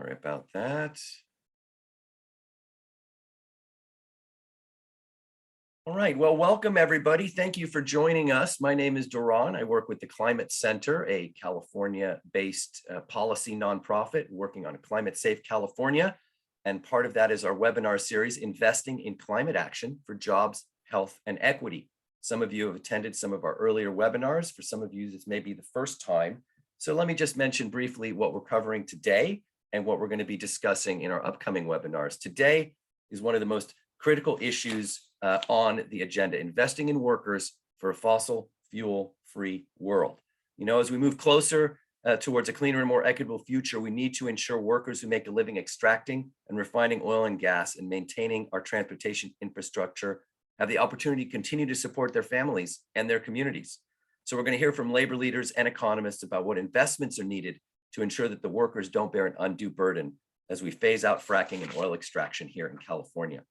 Sorry about that. All right, well, welcome everybody. Thank you for joining us. My name is Duran. I work with the Climate Center, a California-based policy nonprofit working on Climate Safe California. And part of that is our webinar series, Investing in Climate Action for Jobs, Health, and Equity. Some of you have attended some of our earlier webinars. For some of you, this may be the first time. So let me just mention briefly what we're covering today and what we're going to be discussing in our upcoming webinars. Today is one of the most critical issues on the agenda, investing in workers for a fossil fuel-free world. You know, as we move closer towards a cleaner and more equitable future, we need to ensure workers who make a living extracting and refining oil and gas and maintaining our transportation infrastructure have the opportunity to continue to support their families and their communities. So we're going to hear from labor leaders and economists about what investments are needed to ensure that the workers don't bear an undue burden as we phase out fracking and oil extraction here in California.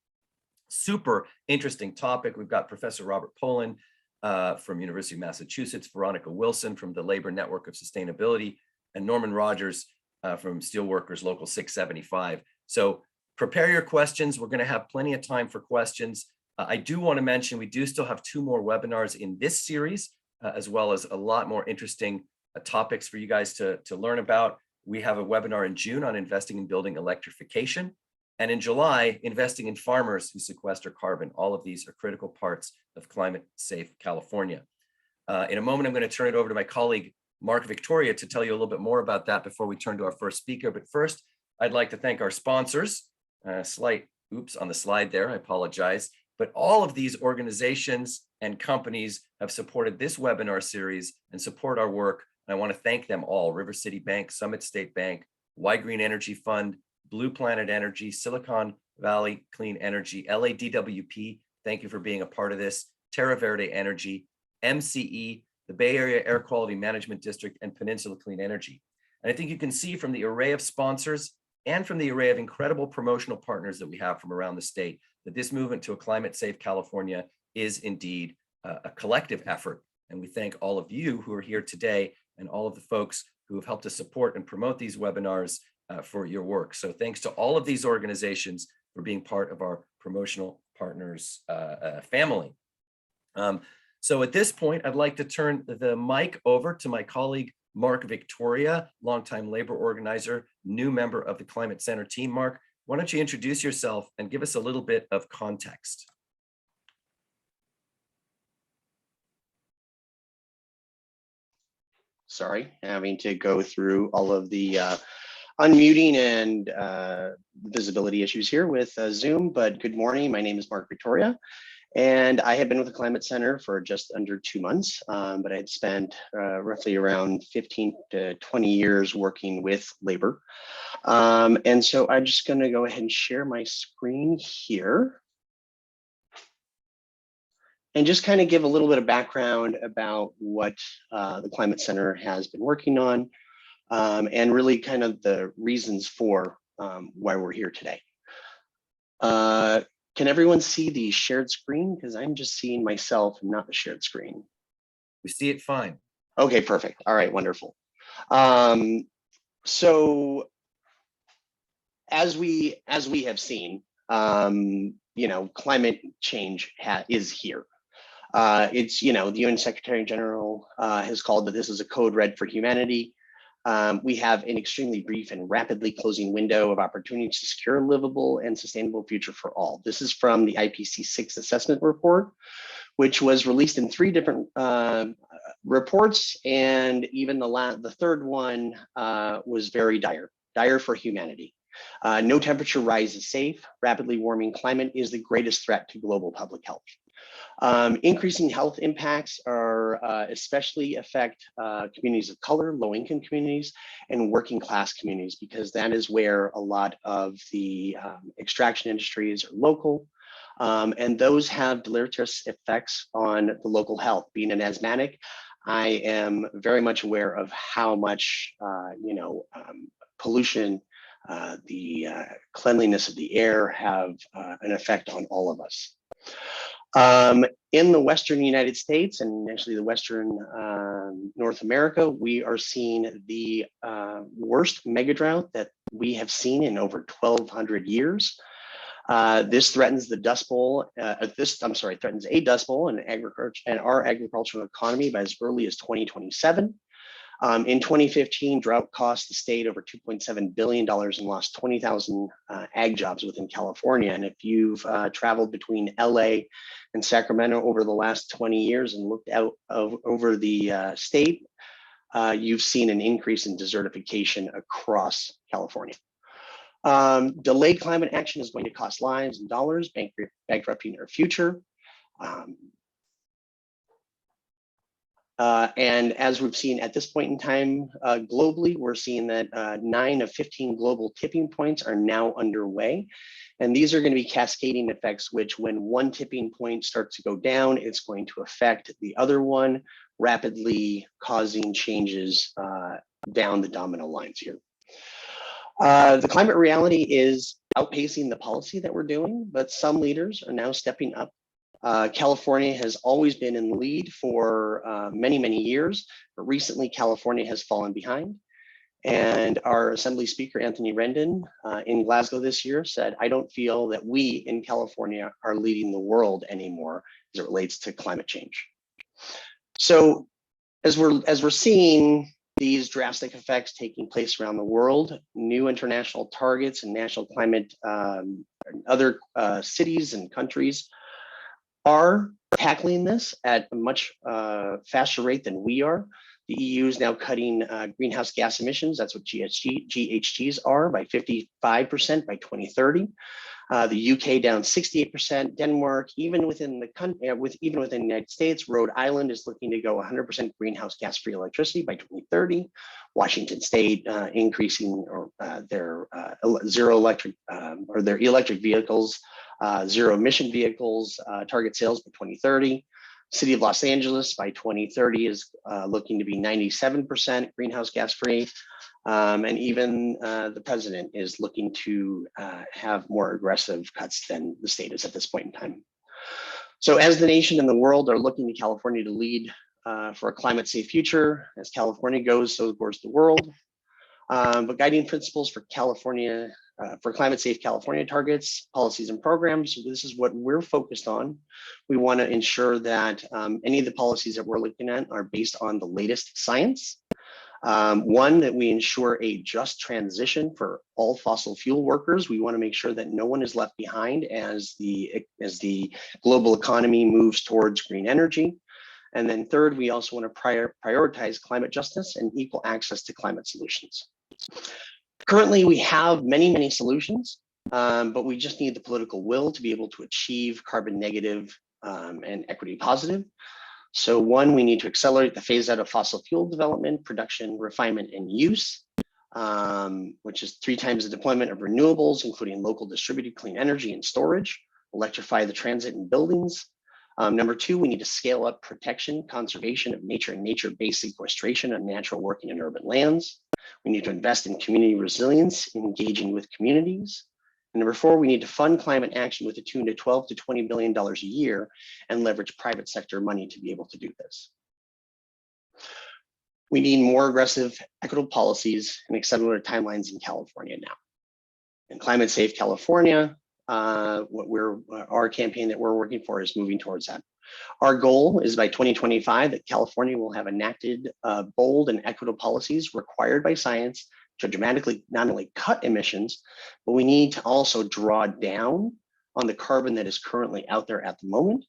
Super interesting topic. We've got Professor Robert Poland from University of Massachusetts, Veronica Wilson from the Labor Network of Sustainability, and Norman Rogers from Steelworkers Local 675. So prepare your questions. We're going to have plenty of time for questions. I do want to mention we do still have 2 more webinars in this series, as well as a lot more interesting topics for you guys to learn about. We have a webinar in June on investing in building electrification. And in July, investing in farmers who sequester carbon. All of these are critical parts of Climate Safe California. In a moment, I'm going to turn it over to my colleague, Mark Victoria, to tell you a little bit more about that before we turn to our first speaker. But first, I'd like to thank our sponsors. Slight oops on the slide there, I apologize. But all of these organizations and companies have supported this webinar series and support our work. And I want to thank them all: River City Bank, Summit State Bank, Y Green Energy Fund, Blue Planet Energy, Silicon Valley Clean Energy, LADWP, thank you for being a part of this, Terra Verde Energy, MCE, the Bay Area Air Quality Management District, and Peninsula Clean Energy. And I think you can see from the array of sponsors and from the array of incredible promotional partners that we have from around the state that this movement to a climate safe California is indeed a collective effort. And we thank all of you who are here today and all of the folks who have helped us support and promote these webinars for your work. So thanks to all of these organizations for being part of our promotional partners family. So at this point, I'd like to turn the mic over to my colleague, Mark Victoria, longtime labor organizer, new member of the Climate Center team. Mark, why don't you introduce yourself and give us a little bit of context? Sorry, having to go through all of the unmuting and visibility issues here with Zoom, but good morning. My name is Mark Victoria, and I have been with the Climate Center for just under 2 months, but I had spent roughly around 15 to 20 years working with labor. And so I'm just going to go ahead and share my screen here and just kind of give a little bit of background about what the Climate Center has been working on. And really kind of the reasons for why we're here today. Can everyone see the shared screen? Because I'm just seeing myself and not the shared screen. We see it fine. Okay, perfect. All right, wonderful. So as we have seen, you know, climate change is here. It's, you know, the UN Secretary General has called that this is a code red for humanity. We have an extremely brief and rapidly closing window of opportunity to secure a livable and sustainable future for all. This is from the IPCC assessment report, which was released in 3 different reports, and even the third one was very dire for humanity. No temperature rise is safe. Rapidly warming climate is the greatest threat to global public health. Increasing health impacts are especially affect communities of color, low-income communities, and working class communities, because that is where a lot of the extraction industries are local, and those have deleterious effects on the local health. Being an asthmatic, I am very much aware of how much pollution, the cleanliness of the air have an effect on all of us. In the Western United States and actually the Western North America, we are seeing the worst mega drought that we have seen in over 1,200 years. This threatens the Dust Bowl. Threatens a Dust Bowl in agriculture and our agricultural economy by as early as 2027. In 2015, drought cost the state over $2.7 billion and lost 20,000 ag jobs within California. And if you've traveled between LA and Sacramento over the last 20 years and looked out over the state, you've seen an increase in desertification across California. Delayed climate action is going to cost lives and dollars, bankrupting our future. And as we've seen at this point in time, globally, we're seeing that 9 of 15 global tipping points are now underway. And these are going to be cascading effects, which when one tipping point starts to go down, it's going to affect the other one, rapidly causing changes down the domino lines here. The climate reality is outpacing the policy that we're doing, but some leaders are now stepping up. California has always been in the lead for many, many years, but recently California has fallen behind. And our Assembly Speaker, Anthony Rendon, in Glasgow this year said, I don't feel that we in California are leading the world anymore as it relates to climate change. So as we're seeing these drastic effects taking place around the world, new international targets and national climate, other cities and countries are tackling this at a much faster rate than we are. The EU is now cutting greenhouse gas emissions, that's what GHGs are, by 55% by 2030. The UK down 68%, Denmark, even within the country, even within the United States, Rhode Island is looking to go 100% greenhouse gas free electricity by 2030. Washington State increasing their zero electric or their electric vehicles, zero emission vehicles target sales by 2030. City of Los Angeles by 2030 is looking to be 97% greenhouse gas free. And even the president is looking to have more aggressive cuts than the state is at this point in time. So as the nation and the world are looking to California to lead for a climate safe future, as California goes, so goes the world. But guiding principles for California, for climate safe California targets, policies and programs, this is what we're focused on. We want to ensure that any of the policies that we're looking at are based on the latest science. One, that we ensure a just transition for all fossil fuel workers. We want to make sure that no one is left behind as the global economy moves towards green energy. And then third, we also want to prioritize climate justice and equal access to climate solutions. Currently, we have many, many solutions, but we just need the political will to be able to achieve carbon negative and equity positive. So one, we need to accelerate the phase out of fossil fuel development, production, refinement, and use, which is 3 times the deployment of renewables, including local distributed clean energy and storage, electrify the transit and buildings. Number 2, we need to scale up protection, conservation of nature and nature-based sequestration of natural working and urban lands. We need to invest in community resilience, engaging with communities. And number 4, we need to fund climate action with a tune to $12 to $20 billion a year and leverage private sector money to be able to do this. We need more aggressive, equitable policies and accelerated timelines in California now. In Climate Safe California, our campaign that we're working for is moving towards that. Our goal is by 2025 that California will have enacted bold and equitable policies required by science to dramatically not only cut emissions, but we need to also draw down on the carbon that is currently out there at the moment.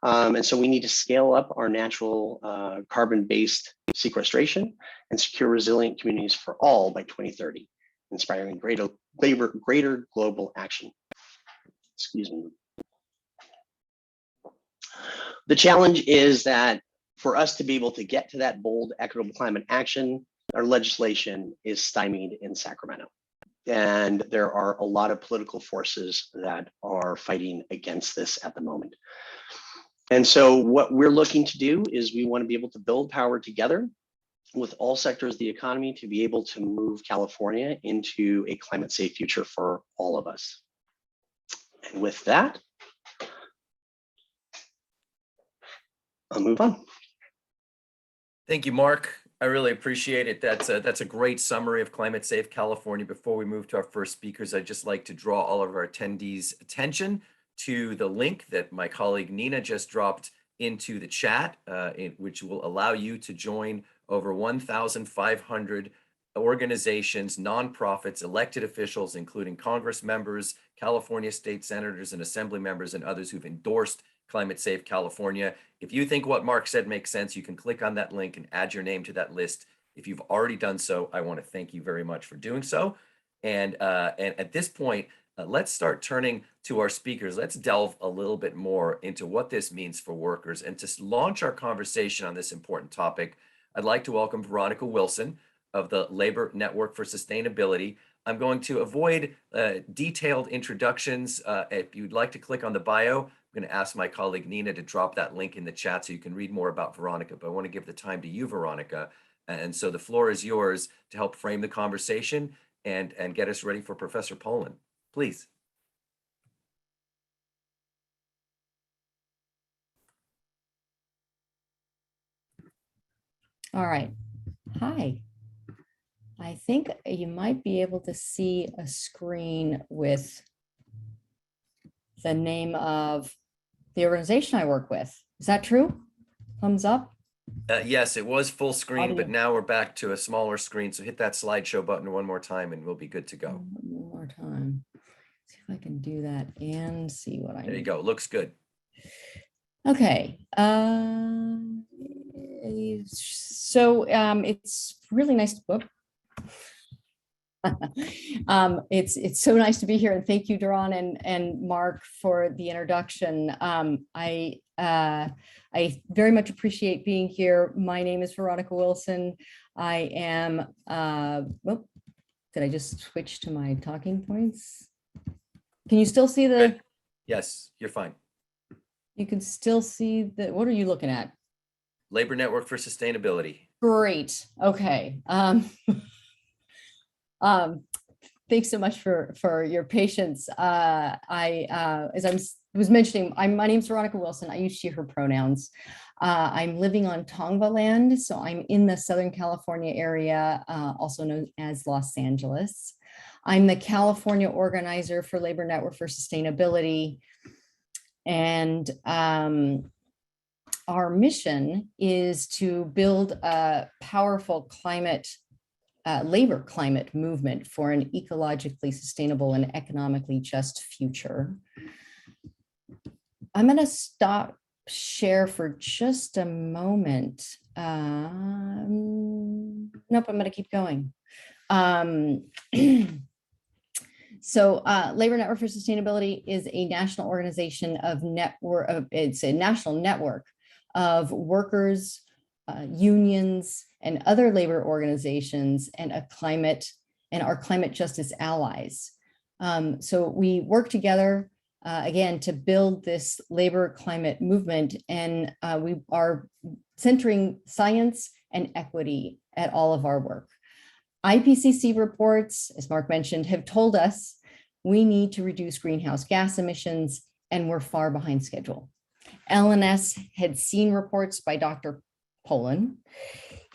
And so we need to scale up our natural carbon-based sequestration and secure resilient communities for all by 2030, inspiring greater global action. Excuse me. The challenge is that for us to be able to get to that bold, equitable climate action, our legislation is stymied in Sacramento. And there are a lot of political forces that are fighting against this at the moment. And so what we're looking to do is we want to be able to build power together with all sectors of the economy to be able to move California into a climate safe future for all of us. And with that, I'll move on. Thank you, Mark. I really appreciate it. That's a great summary of Climate Safe California. Before we move to our first speakers, I'd just like to draw all of our attendees' attention to the link that my colleague Nina just dropped into the chat, which will allow you to join over 1,500 organizations, nonprofits, elected officials, including Congress members, California state senators and assembly members, and others who've endorsed Climate Safe California. If you think what Mark said makes sense, you can click on that link and add your name to that list. If you've already done so, I want to thank you very much for doing so. And at this point, let's start turning to our speakers. Let's delve a little bit more into what this means for workers. And to launch our conversation on this important topic, I'd like to welcome Veronica Wilson of the Labor Network for Sustainability. I'm going to avoid detailed introductions. If you'd like to click on the bio, I'm going to ask my colleague Nina to drop that link in the chat so you can read more about Veronica, but I want to give the time to you, Veronica. And so the floor is yours to help frame the conversation and get us ready for Professor Pollan. Please. All right. Hi. I think you might be able to see a screen with the name of the organization I work with. Is that true? Thumbs up? Yes, it was full screen, but Audio. now we're back to a smaller screen. So hit that slideshow button one more time and we'll be good to go. One more time. See if I can do that and see what I There you need. go. Looks good. Okay. So it's really nice to book. It's so nice to be here, and thank you, Duran and Mark, for the introduction. I very much appreciate being here. My name is Veronica Wilson. I am. Did I just switch to my talking points? Can you still see the? Good. Yes, you're fine. You can still see the. What are you looking at? Labor Network for Sustainability. Great. Okay. Thanks so much for your patience. As I was mentioning, my name's Veronica Wilson. I use she, her pronouns. I'm living on Tongva land, so I'm in the Southern California area, also known as Los Angeles. I'm the California organizer for Labor Network for Sustainability. And our mission is to build a powerful labor climate movement for an ecologically sustainable and economically just future. I'm going to stop share for just a moment. Nope, I'm going to keep going. So Labor Network for Sustainability is a national organization of it's a national network of workers, unions, and other labor organizations and our climate justice allies. So we work together again to build this labor climate movement, and we are centering science and equity at all of our work. IPCC reports, as Mark mentioned, have told us we need to reduce greenhouse gas emissions, and we're far behind schedule. LNS had seen reports by Dr. Pollan.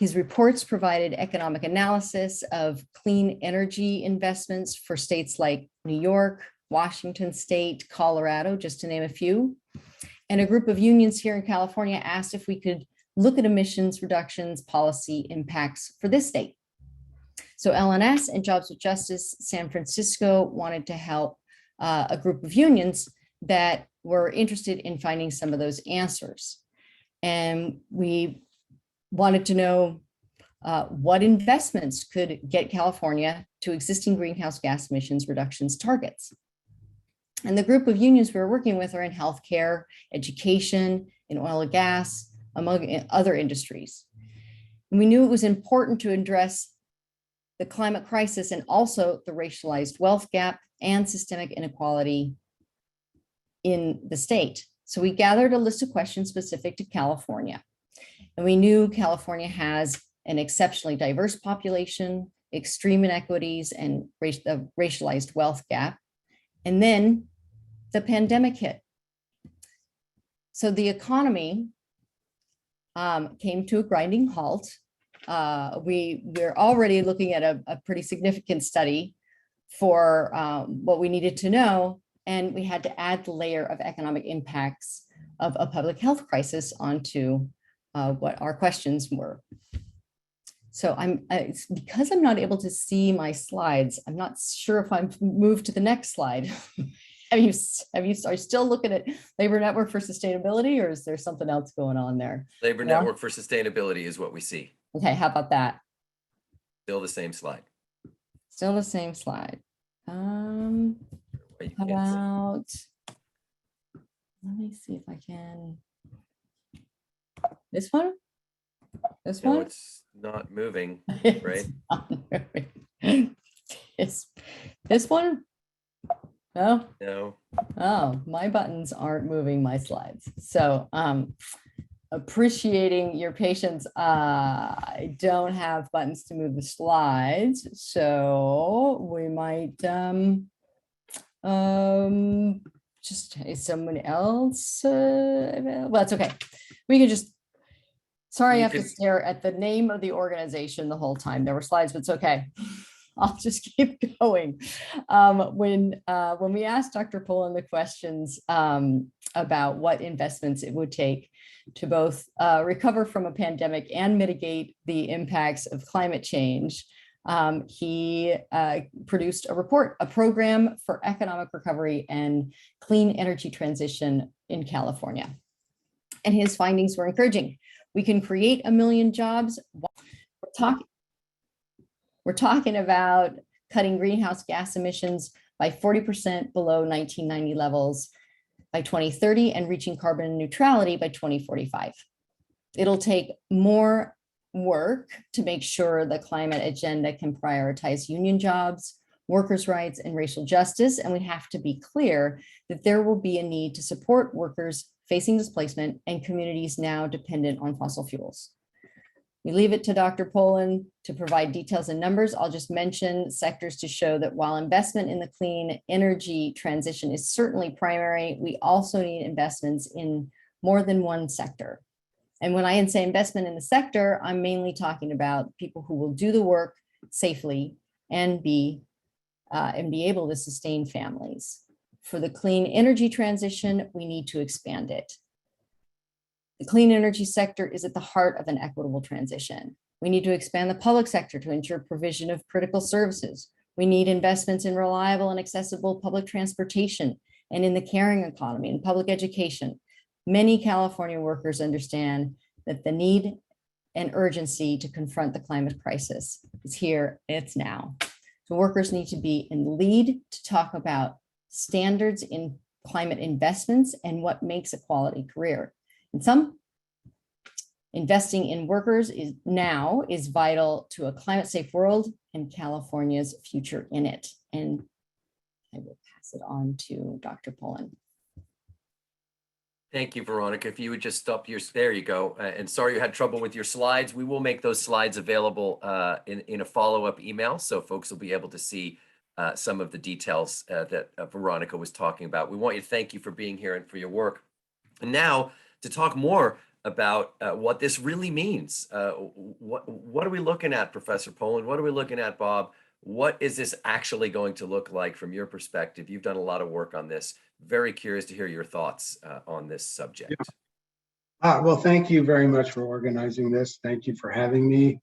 His reports provided economic analysis of clean energy investments for states like New York, Washington State, Colorado, just to name a few. And a group of unions here in California asked if we could look at emissions reductions policy impacts for this state. So LNS and Jobs with Justice San Francisco wanted to help a group of unions that were interested in finding some of those answers. And we wanted to know what investments could get California to existing greenhouse gas emissions reductions targets. And the group of unions we were working with are in healthcare, education, in oil and gas, among other industries. And we knew it was important to address the climate crisis and also the racialized wealth gap and systemic inequality in the state. So we gathered a list of questions specific to California. And we knew California has an exceptionally diverse population, extreme inequities, and the racialized wealth gap. And then the pandemic hit. So the economy came to a grinding halt, we're already looking at a pretty significant study for what we needed to know, and we had to add the layer of economic impacts of a public health crisis onto what our questions were. So it's because I'm not able to see my slides, I'm not sure if I'm moved to the next slide. Are you still looking at labor network for sustainability, or is there something else going on there? Labor Yeah. network for sustainability is what we see. Okay, how about that? Still the same slide. Still the same slide. Right, you How can't see. about, let me see if I can. This one? This No, one? it's not moving, It's right? not moving. This one? No? No. Oh, my buttons aren't moving my slides. So appreciating your patience. I don't have buttons to move the slides, so we might just is someone else well, it's okay. We can just, sorry, I You have to could- stare at the name of the organization the whole time. There were slides, but it's okay. I'll just keep going. When we asked Dr. Pullen the questions about what investments it would take to both recover from a pandemic and mitigate the impacts of climate change, he produced a report, a program for economic recovery and clean energy transition in California. And his findings were encouraging. We can create 1 million jobs. We're talking about cutting greenhouse gas emissions by 40% below 1990 levels by 2030 and reaching carbon neutrality by 2045. It'll take more work to make sure the climate agenda can prioritize union jobs, workers' rights, and racial justice. And we have to be clear that there will be a need to support workers facing displacement and communities now dependent on fossil fuels. We leave it to Dr. Pullen to provide details and numbers. I'll just mention sectors to show that while investment in the clean energy transition is certainly primary, we also need investments in more than one sector. And when I say investment in the sector, I'm mainly talking about people who will do the work safely and be able to sustain families. For the clean energy transition, we need to expand it. The clean energy sector is at the heart of an equitable transition. We need to expand the public sector to ensure provision of critical services. We need investments in reliable and accessible public transportation and in the caring economy and public education. Many California workers understand that the need and urgency to confront the climate crisis is here, it's now. So workers need to be in the lead to talk about standards in climate investments and what makes a quality career. And some investing in workers is vital to a climate safe world and California's future in it. And I will pass it on to Dr. Pullen. Thank you, Veronica. If you would just stop there you go. And sorry you had trouble with your slides. We will make those slides available in a follow-up email, so folks will be able to see some of the details that Veronica was talking about. We want you to thank you for being here and for your work. And now to talk more about what this really means. What are we looking at, Professor Pullen? What are we looking at, Bob? What is this actually going to look like from your perspective? You've done a lot of work on this. Very curious to hear your thoughts on this subject. Yeah. Well, thank you very much for organizing this. Thank you for having me.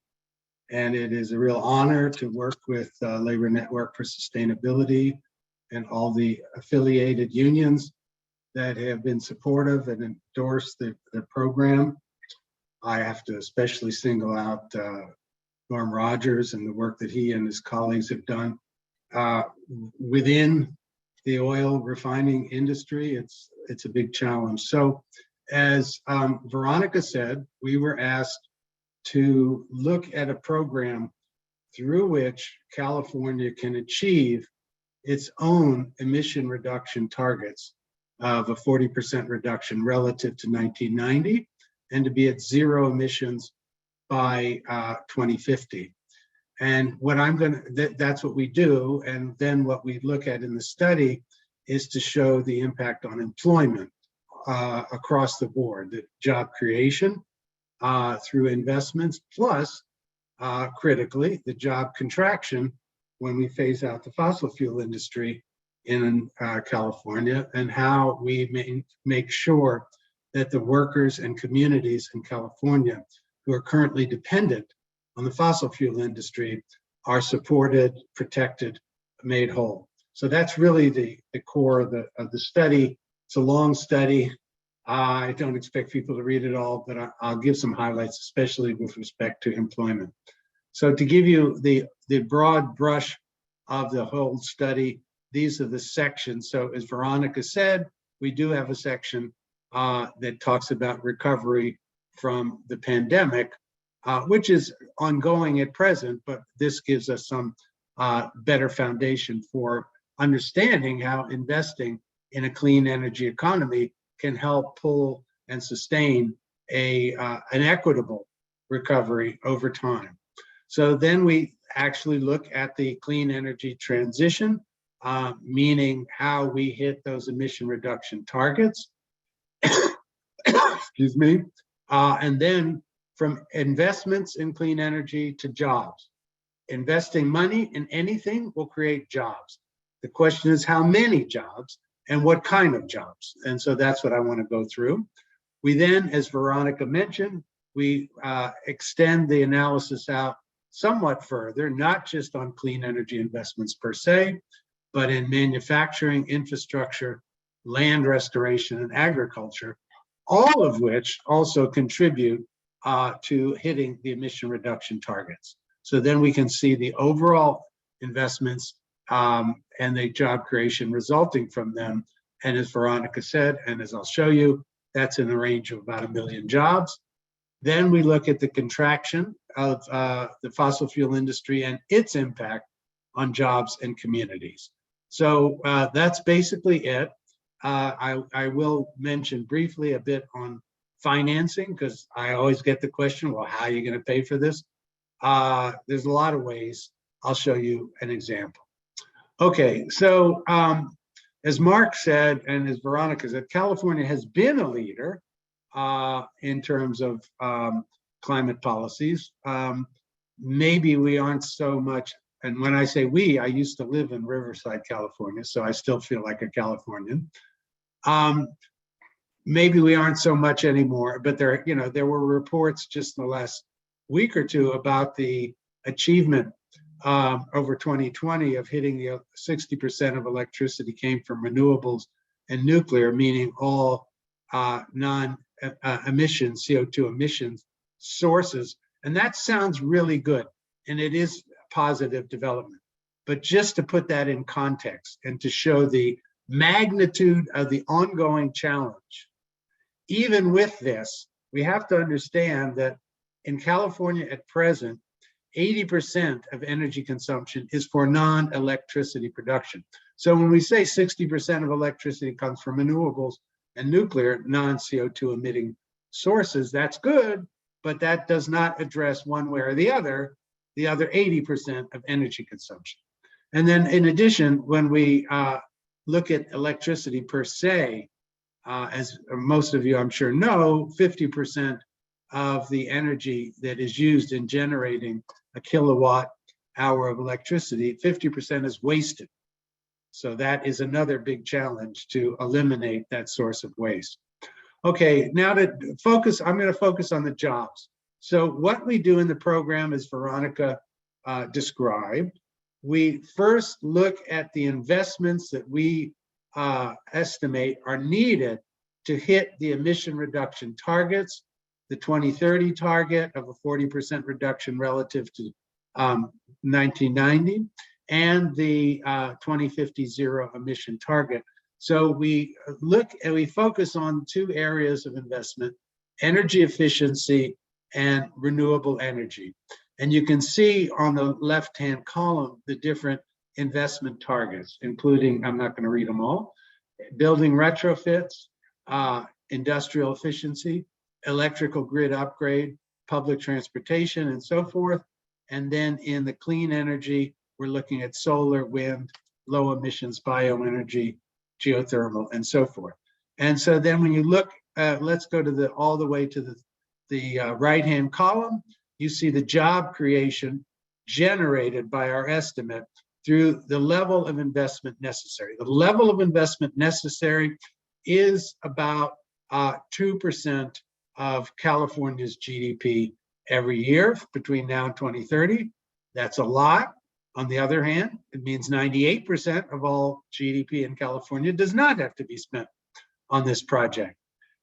And it is a real honor to work with Labor Network for Sustainability and all the affiliated unions that have been supportive and endorsed the program. I have to especially single out Norm Rogers and the work that he and his colleagues have done within the oil refining industry. It's a big challenge. So as Veronica said, we were asked to look at a program through which California can achieve its own emission reduction targets of a 40% reduction relative to 1990 and to be at zero emissions by 2050. And what that's what we do. And then what we look at in the study is to show the impact on employment across the board, the job creation through investments, plus critically, the job contraction when we phase out the fossil fuel industry in California, and how we make sure that the workers and communities in California who are currently dependent on the fossil fuel industry are supported, protected, made whole. So that's really the core of the study. It's a long study. I don't expect people to read it all, but I'll give some highlights, especially with respect to employment. So to give you the broad brush of the whole study, these are the sections. So as Veronica said, we do have a section that talks about recovery from the pandemic, which is ongoing at present, but this gives us some better foundation for understanding how investing in a clean energy economy can help pull and sustain an equitable recovery over time. So then we actually look at the clean energy transition, meaning how we hit those emission reduction targets. Excuse me. And then from investments in clean energy to jobs. Investing money in anything will create jobs. The question is how many jobs and what kind of jobs. And so that's what I want to go through. We then, as Veronica mentioned, we extend the analysis out somewhat further, not just on clean energy investments per se, but in manufacturing, infrastructure, land restoration, and agriculture, all of which also contribute to hitting the emission reduction targets. So then we can see the overall investments and the job creation resulting from them. And as Veronica said, and as I'll show you, that's in the range of about 1 million jobs. Then we look at the contraction of the fossil fuel industry and its impact on jobs and communities. So that's basically it. I will mention briefly a bit on financing, because I always get the question, well, how are you going to pay for this? There's a lot of ways. I'll show you an example. Okay, so as Mark said, and as Veronica said, California has been a leader in terms of climate policies. Maybe we aren't so much, and when I say we, I used to live in Riverside, California, so I still feel like a Californian. Maybe we aren't so much anymore, but there were reports just in the last week or two about the achievement over 2020 of hitting the 60% of electricity came from renewables and nuclear, meaning all non-emission CO2 emissions sources. And that sounds really good, and it is positive development. But just to put that in context and to show the magnitude of the ongoing challenge, even with this, we have to understand that in California at present, 80% of energy consumption is for non-electricity production. So when we say 60% of electricity comes from renewables and nuclear, non-CO2 emitting sources, that's good, but that does not address one way or the other 80% of energy consumption. And then in addition, when we look at electricity per se, as most of you I'm sure know, 50% of the energy that is used in generating a kilowatt hour of electricity, 50% is wasted. So that is another big challenge to eliminate that source of waste. Okay, now to focus, I'm going to focus on the jobs. So what we do in the program, as Veronica described, we first look at the investments that we estimate are needed to hit the emission reduction targets, the 2030 target of a 40% reduction relative to 1990, and the 2050 zero emission target. So we look and we focus on two areas of investment: energy efficiency and renewable energy. And you can see on the left-hand column the different investment targets, including, I'm not going to read them all, building retrofits, industrial efficiency, electrical grid upgrade, public transportation, and so forth. And then in the clean energy, we're looking at solar, wind, low emissions, bioenergy, geothermal, and so forth. And so then when you look, let's go to all the way to the right-hand column, you see the job creation generated by our estimate through the level of investment necessary. The level of investment necessary is about 2% of California's GDP every year between now and 2030. That's a lot. On the other hand, it means 98% of all GDP in California does not have to be spent on this project.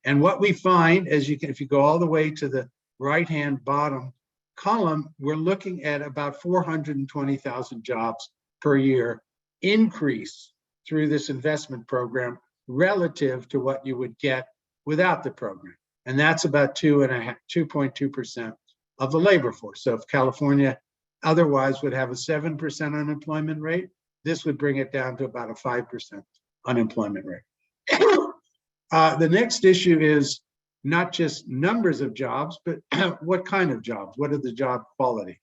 And what we find, as you can, if you go all the way to the right-hand bottom column, we're looking at about 420,000 jobs per year increase through this investment program relative to what you would get without the program. And that's about 2.2% of the labor force. So if California otherwise would have a 7% unemployment rate, this would bring it down to about a 5% unemployment rate. The next issue is not just numbers of jobs, but what kind of jobs? What are the job quality?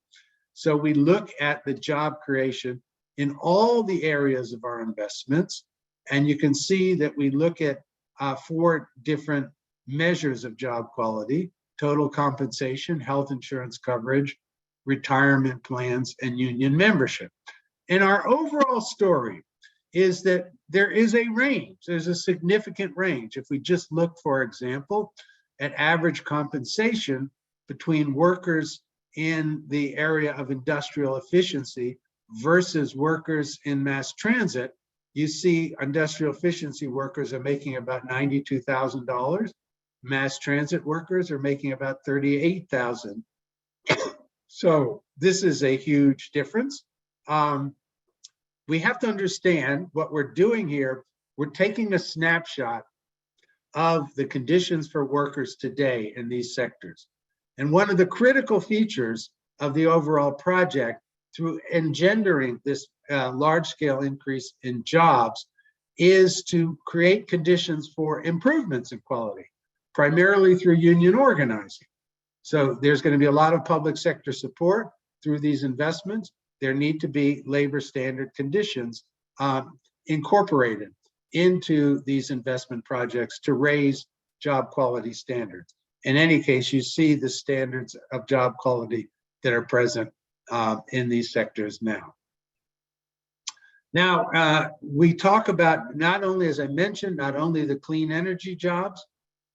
So we look at the job creation in all the areas of our investments, and you can see that we look at 4 different measures of job quality: total compensation, health insurance coverage, retirement plans, and union membership. And our overall story is that there is a range. There's a significant range. If we just look, for example, at average compensation between workers in the area of industrial efficiency versus workers in mass transit, you see industrial efficiency workers are making about $92,000. Mass transit workers are making about $38,000. So this is a huge difference. We have to understand what we're doing here. We're taking a snapshot of the conditions for workers today in these sectors. And one of the critical features of the overall project through engendering this large-scale increase in jobs is to create conditions for improvements in quality, primarily through union organizing. So there's going to be a lot of public sector support through these investments. There need to be labor standard conditions incorporated into these investment projects to raise job quality standards. In any case, you see the standards of job quality that are present in these sectors now. Now, we talk about not only, as I mentioned, not only the clean energy jobs,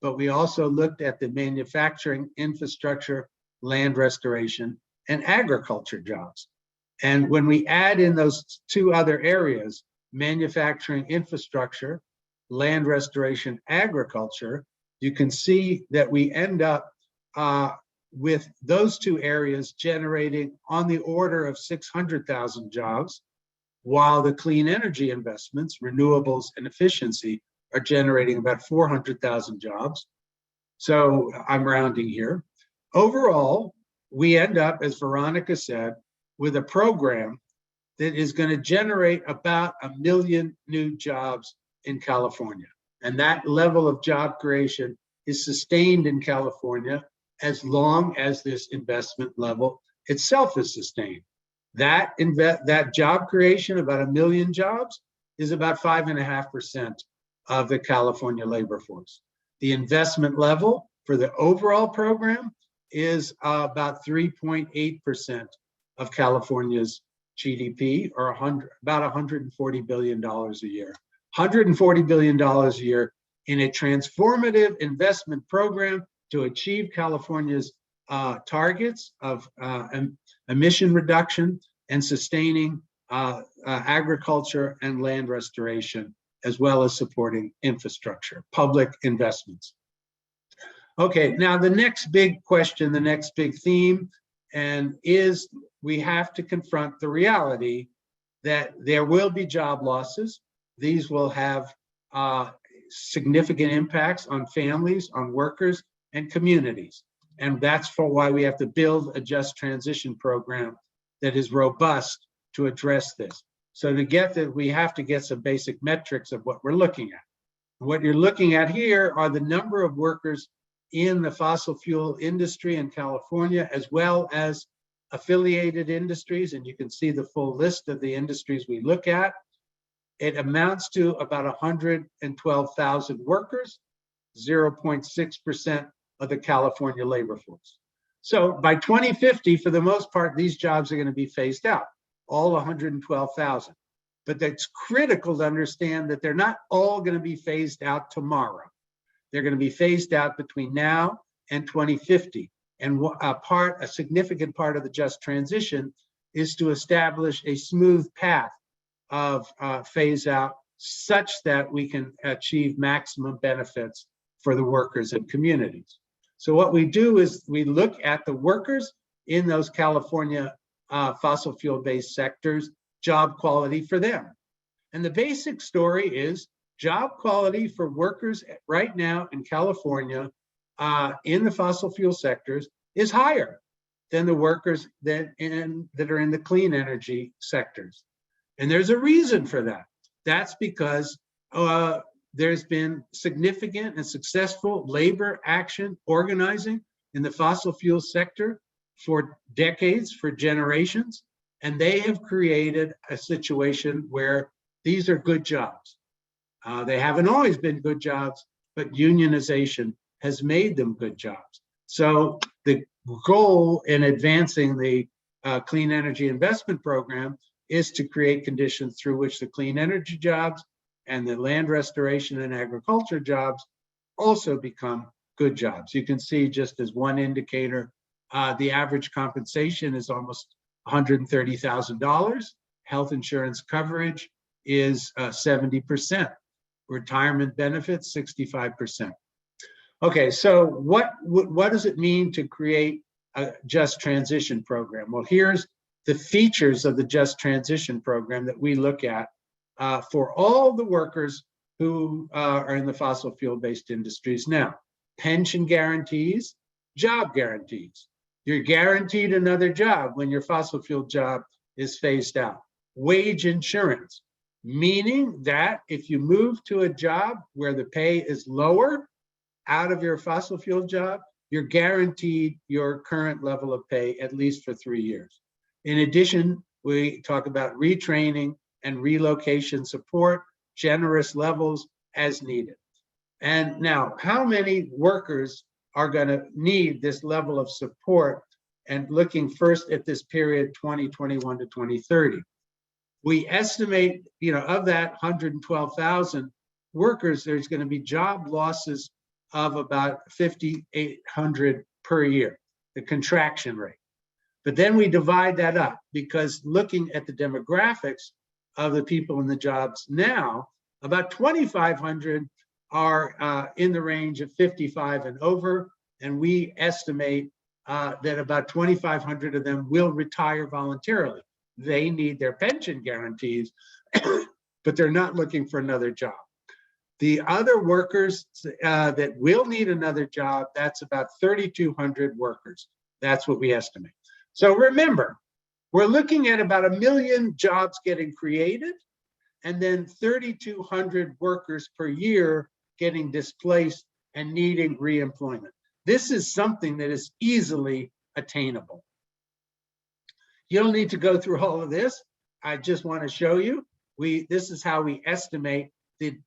but we also looked at the manufacturing, infrastructure, land restoration, and agriculture jobs. And when we add in those 2 other areas, manufacturing, infrastructure, land restoration, agriculture, you can see that we end up with those 2 areas generating on the order of 600,000 jobs, while the clean energy investments, renewables, and efficiency are generating about 400,000 jobs. So I'm rounding here. Overall, we end up, as Veronica said, with a program that is going to generate about 1 million new jobs in California. And that level of job creation is sustained in California as long as this investment level itself is sustained. That job creation, about 1 million jobs, is about 5.5% of the California labor force. The investment level for the overall program is about 3.8% of California's GDP, or about $140 billion a year. $140 billion a year in a transformative investment program to achieve California's targets of emission reduction and sustaining agriculture and land restoration, as well as supporting infrastructure, public investments. Okay, now the next big question, the next big theme, and is we have to confront the reality that there will be job losses. These will have significant impacts on families, on workers, and communities. And that's for why we have to build a just transition program that is robust to address this. So to get that, we have to get some basic metrics of what we're looking at. What you're looking at here are the number of workers in the fossil fuel industry in California, as well as affiliated industries. And you can see the full list of the industries we look at. It amounts to about 112,000 workers, 0.6% of the California labor force. So by 2050, for the most part, these jobs are going to be phased out, all 112,000. But that's critical to understand that they're not all going to be phased out tomorrow. They're going to be phased out between now and 2050. And a significant part of the just transition is to establish a smooth path of phase out such that we can achieve maximum benefits for the workers and communities. So what we do is we look at the workers in those California fossil fuel-based sectors, job quality for them. And the basic story is job quality for workers right now in California in the fossil fuel sectors is higher than the workers that are in the clean energy sectors. And there's a reason for that. That's because there's been significant and successful labor action organizing in the fossil fuel sector for decades, for generations, and they have created a situation where these are good jobs. They haven't always been good jobs, but unionization has made them good jobs. So the goal in advancing the Clean Energy Investment Program is to create conditions through which the clean energy jobs and the land restoration and agriculture jobs also become good jobs. You can see, just as one indicator, the average compensation is almost $130,000. Health insurance coverage is 70%. Retirement benefits, 65%. Okay, so what does it mean to create a just transition program? Well, here's the features of the just transition program that we look at for all the workers who are in the fossil fuel-based industries now. Pension guarantees, job guarantees. You're guaranteed another job when your fossil fuel job is phased out. Wage insurance, meaning that if you move to a job where the pay is lower out of your fossil fuel job, you're guaranteed your current level of pay at least for 3 years. In addition, we talk about retraining and relocation support, generous levels as needed. And now, how many workers are going to need this level of support? And looking first at this period 2021 to 2030, we estimate, of that 112,000 workers, there's going to be job losses of about 5,800 per year, the contraction rate. But then we divide that up, because looking at the demographics of the people in the jobs now, about 2,500 are in the range of 55 and over, and we estimate that about 2,500 of them will retire voluntarily. They need their pension guarantees, but they're not looking for another job. The other workers that will need another job, that's about 3,200 workers. That's what we estimate. So remember, we're looking at about 1 million jobs getting created, and then 3,200 workers per year getting displaced and needing reemployment. This is something that is easily attainable. You don't need to go through all of this. I just want to show you. This is how we estimate the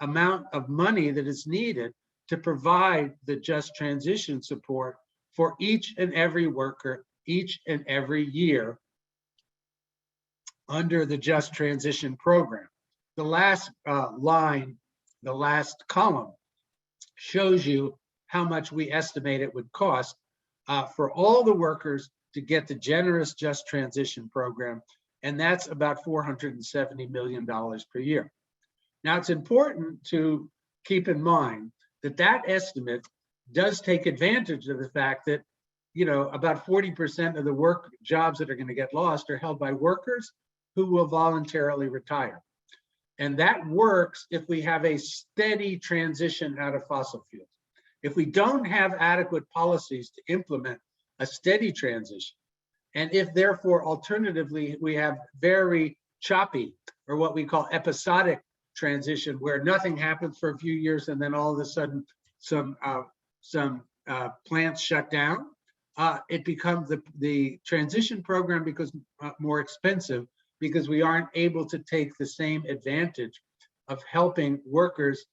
amount of money that is needed to provide the just transition support for each and every worker, each and every year under the just transition program. The last line, the last column, shows you how much we estimate it would cost for all the workers to get the generous just transition program, and that's about $470 million per year. Now, it's important to keep in mind that that estimate does take advantage of the fact that, about 40% of the work jobs that are going to get lost are held by workers who will voluntarily retire. And that works if we have a steady transition out of fossil fuels. If we don't have adequate policies to implement a steady transition, and if therefore alternatively we have very choppy, or what we call episodic transition, where nothing happens for a few years and then all of a sudden some plants shut down, it becomes the transition program becomes more expensive, because we aren't able to take the same advantage of helping workers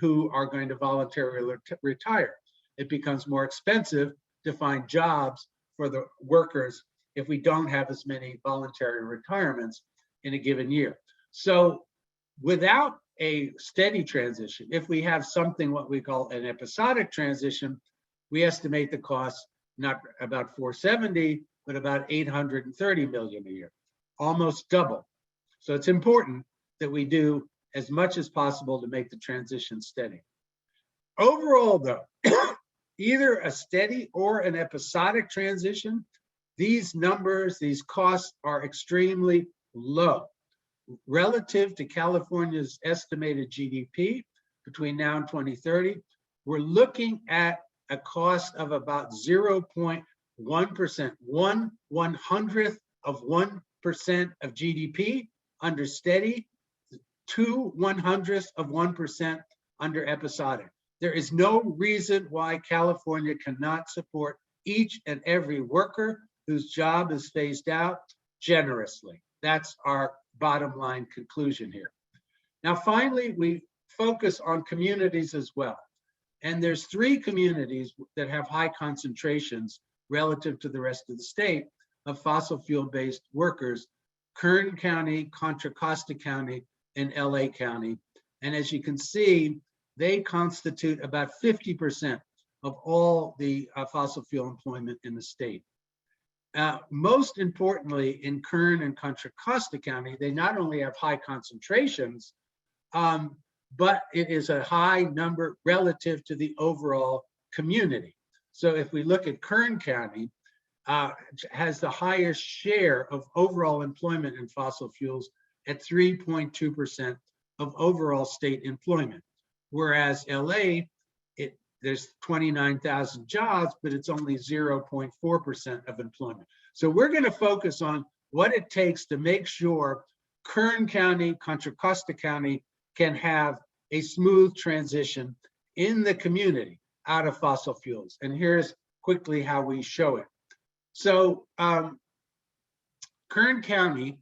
who are going to voluntarily retire. It becomes more expensive to find jobs for the workers if we don't have as many voluntary retirements in a given year. So without a steady transition, if we have something what we call an episodic transition, we estimate the cost not about 470, but about 830 million a year, almost double. So it's important that we do as much as possible to make the transition steady. Overall, though, either a steady or an episodic transition, these numbers, these costs are extremely low relative to California's estimated GDP between now and 2030. We're looking at a cost of about 0.1%, 1/100th of 1% of GDP under steady, 2/100ths of 1% under episodic. There is no reason why California cannot support each and every worker whose job is phased out generously. That's our bottom line conclusion here. Now, finally, we focus on communities as well. And there's 3 communities that have high concentrations relative to the rest of the state of fossil fuel-based workers: Kern County, Contra Costa County, and LA County. And as you can see, they constitute about 50% of all the fossil fuel employment in the state. Most importantly, in Kern and Contra Costa County, they not only have high concentrations, but it is a high number relative to the overall community. So if we look at Kern County, has the highest share of overall employment in fossil fuels at 3.2% of overall state employment. Whereas LA, there's 29,000 jobs, but it's only 0.4% of employment. So we're going to focus on what it takes to make sure Kern County, Contra Costa County can have a smooth transition in the community out of fossil fuels. And here's quickly how we show it. So Kern County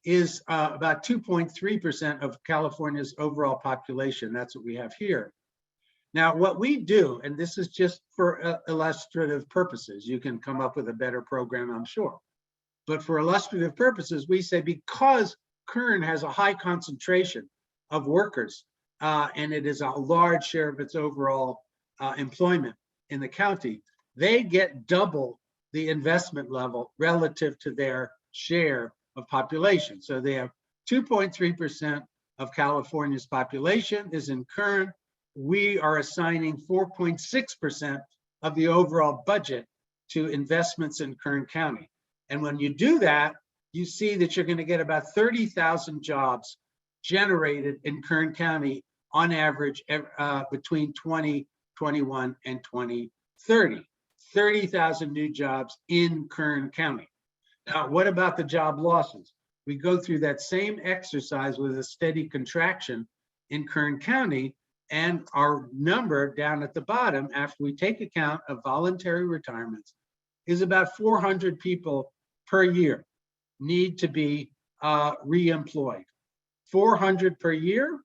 is about 2.3% of California's overall population. That's what we have here. Now, what we do, and this is just for illustrative purposes, you can come up with a better program, I'm sure. But for illustrative purposes, we say because Kern has a high concentration of workers, and it is a large share of its overall employment in the county, they get double the investment level relative to their share of population. So they have 2.3% of California's population is in Kern. We are assigning 4.6% of the overall budget to investments in Kern County. And when you do that, you see that you're going to get about 30,000 jobs generated in Kern County on average between 2021 and 2030. 30,000 new jobs in Kern County. Now, what about the job losses? We go through that same exercise with a steady contraction in Kern County, and our number down at the bottom, after we take account of voluntary retirements, is about 400 people per year need to be re-employed. 400 per year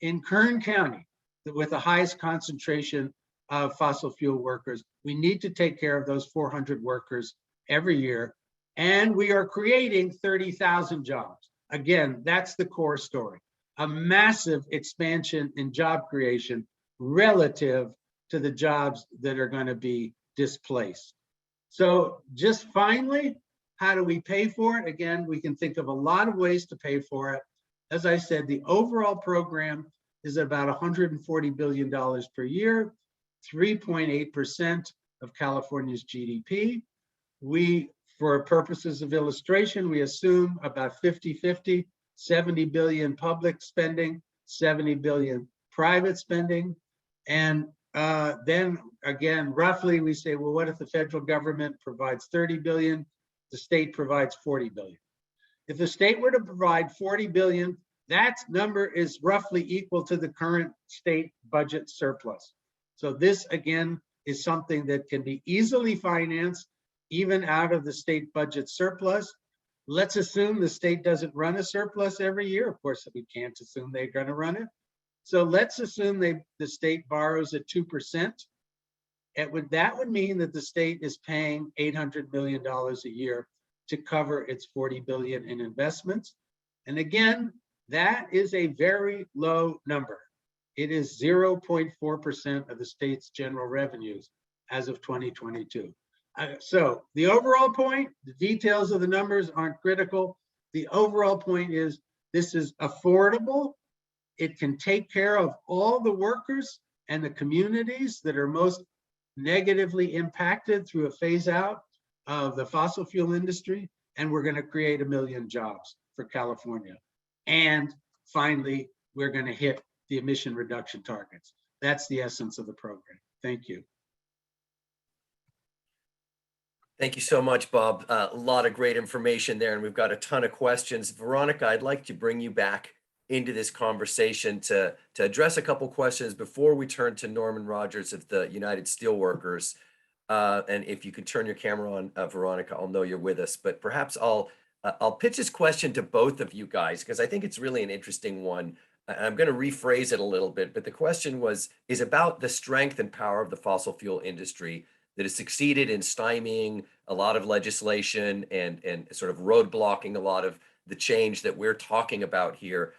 in Kern County, with the highest concentration of fossil fuel workers. We need to take care of those 400 workers every year, and we are creating 30,000 jobs. Again, that's the core story. A massive expansion in job creation relative to the jobs that are going to be displaced. So just finally, how do we pay for it? Again, we can think of a lot of ways to pay for it. As I said, the overall program is about $140 billion per year, 3.8% of California's GDP. We, for purposes of illustration, we assume about 50-50, 70 billion public spending, 70 billion private spending. And then again, roughly we say, well, what if the federal government provides 30 billion, the state provides 40 billion? If the state were to provide 40 billion, that number is roughly equal to the current state budget surplus. So this again is something that can be easily financed even out of the state budget surplus. Let's assume the state doesn't run a surplus every year. Of course, we can't assume they're going to run it. So let's assume the state borrows at 2%. That would mean that the state is paying $800 million a year to cover its 40 billion in investments. And again, that is a very low number. It is 0.4% of the state's general revenues as of 2022. So the overall point, the details of the numbers aren't critical. The overall point is this is affordable. It can take care of all the workers and the communities that are most negatively impacted through a phase out of the fossil fuel industry. And we're going to create 1 million jobs for California. And finally, we're going to hit the emission reduction targets. That's the essence of the program. Thank you. Thank you so much, Bob. A lot of great information there, and we've got a ton of questions. Veronica, I'd like to bring you back into this conversation to address a couple questions before we turn to Norman Rogers of the United Steelworkers. And if you could turn your camera on, Veronica, I'll know you're with us. But perhaps I'll pitch this question to both of you guys, because I think it's really an interesting one. I'm going to rephrase it a little bit, but the question is about the strength and power of the fossil fuel industry that has succeeded in stymieing a lot of legislation and sort of roadblocking a lot of the change that we're talking about here.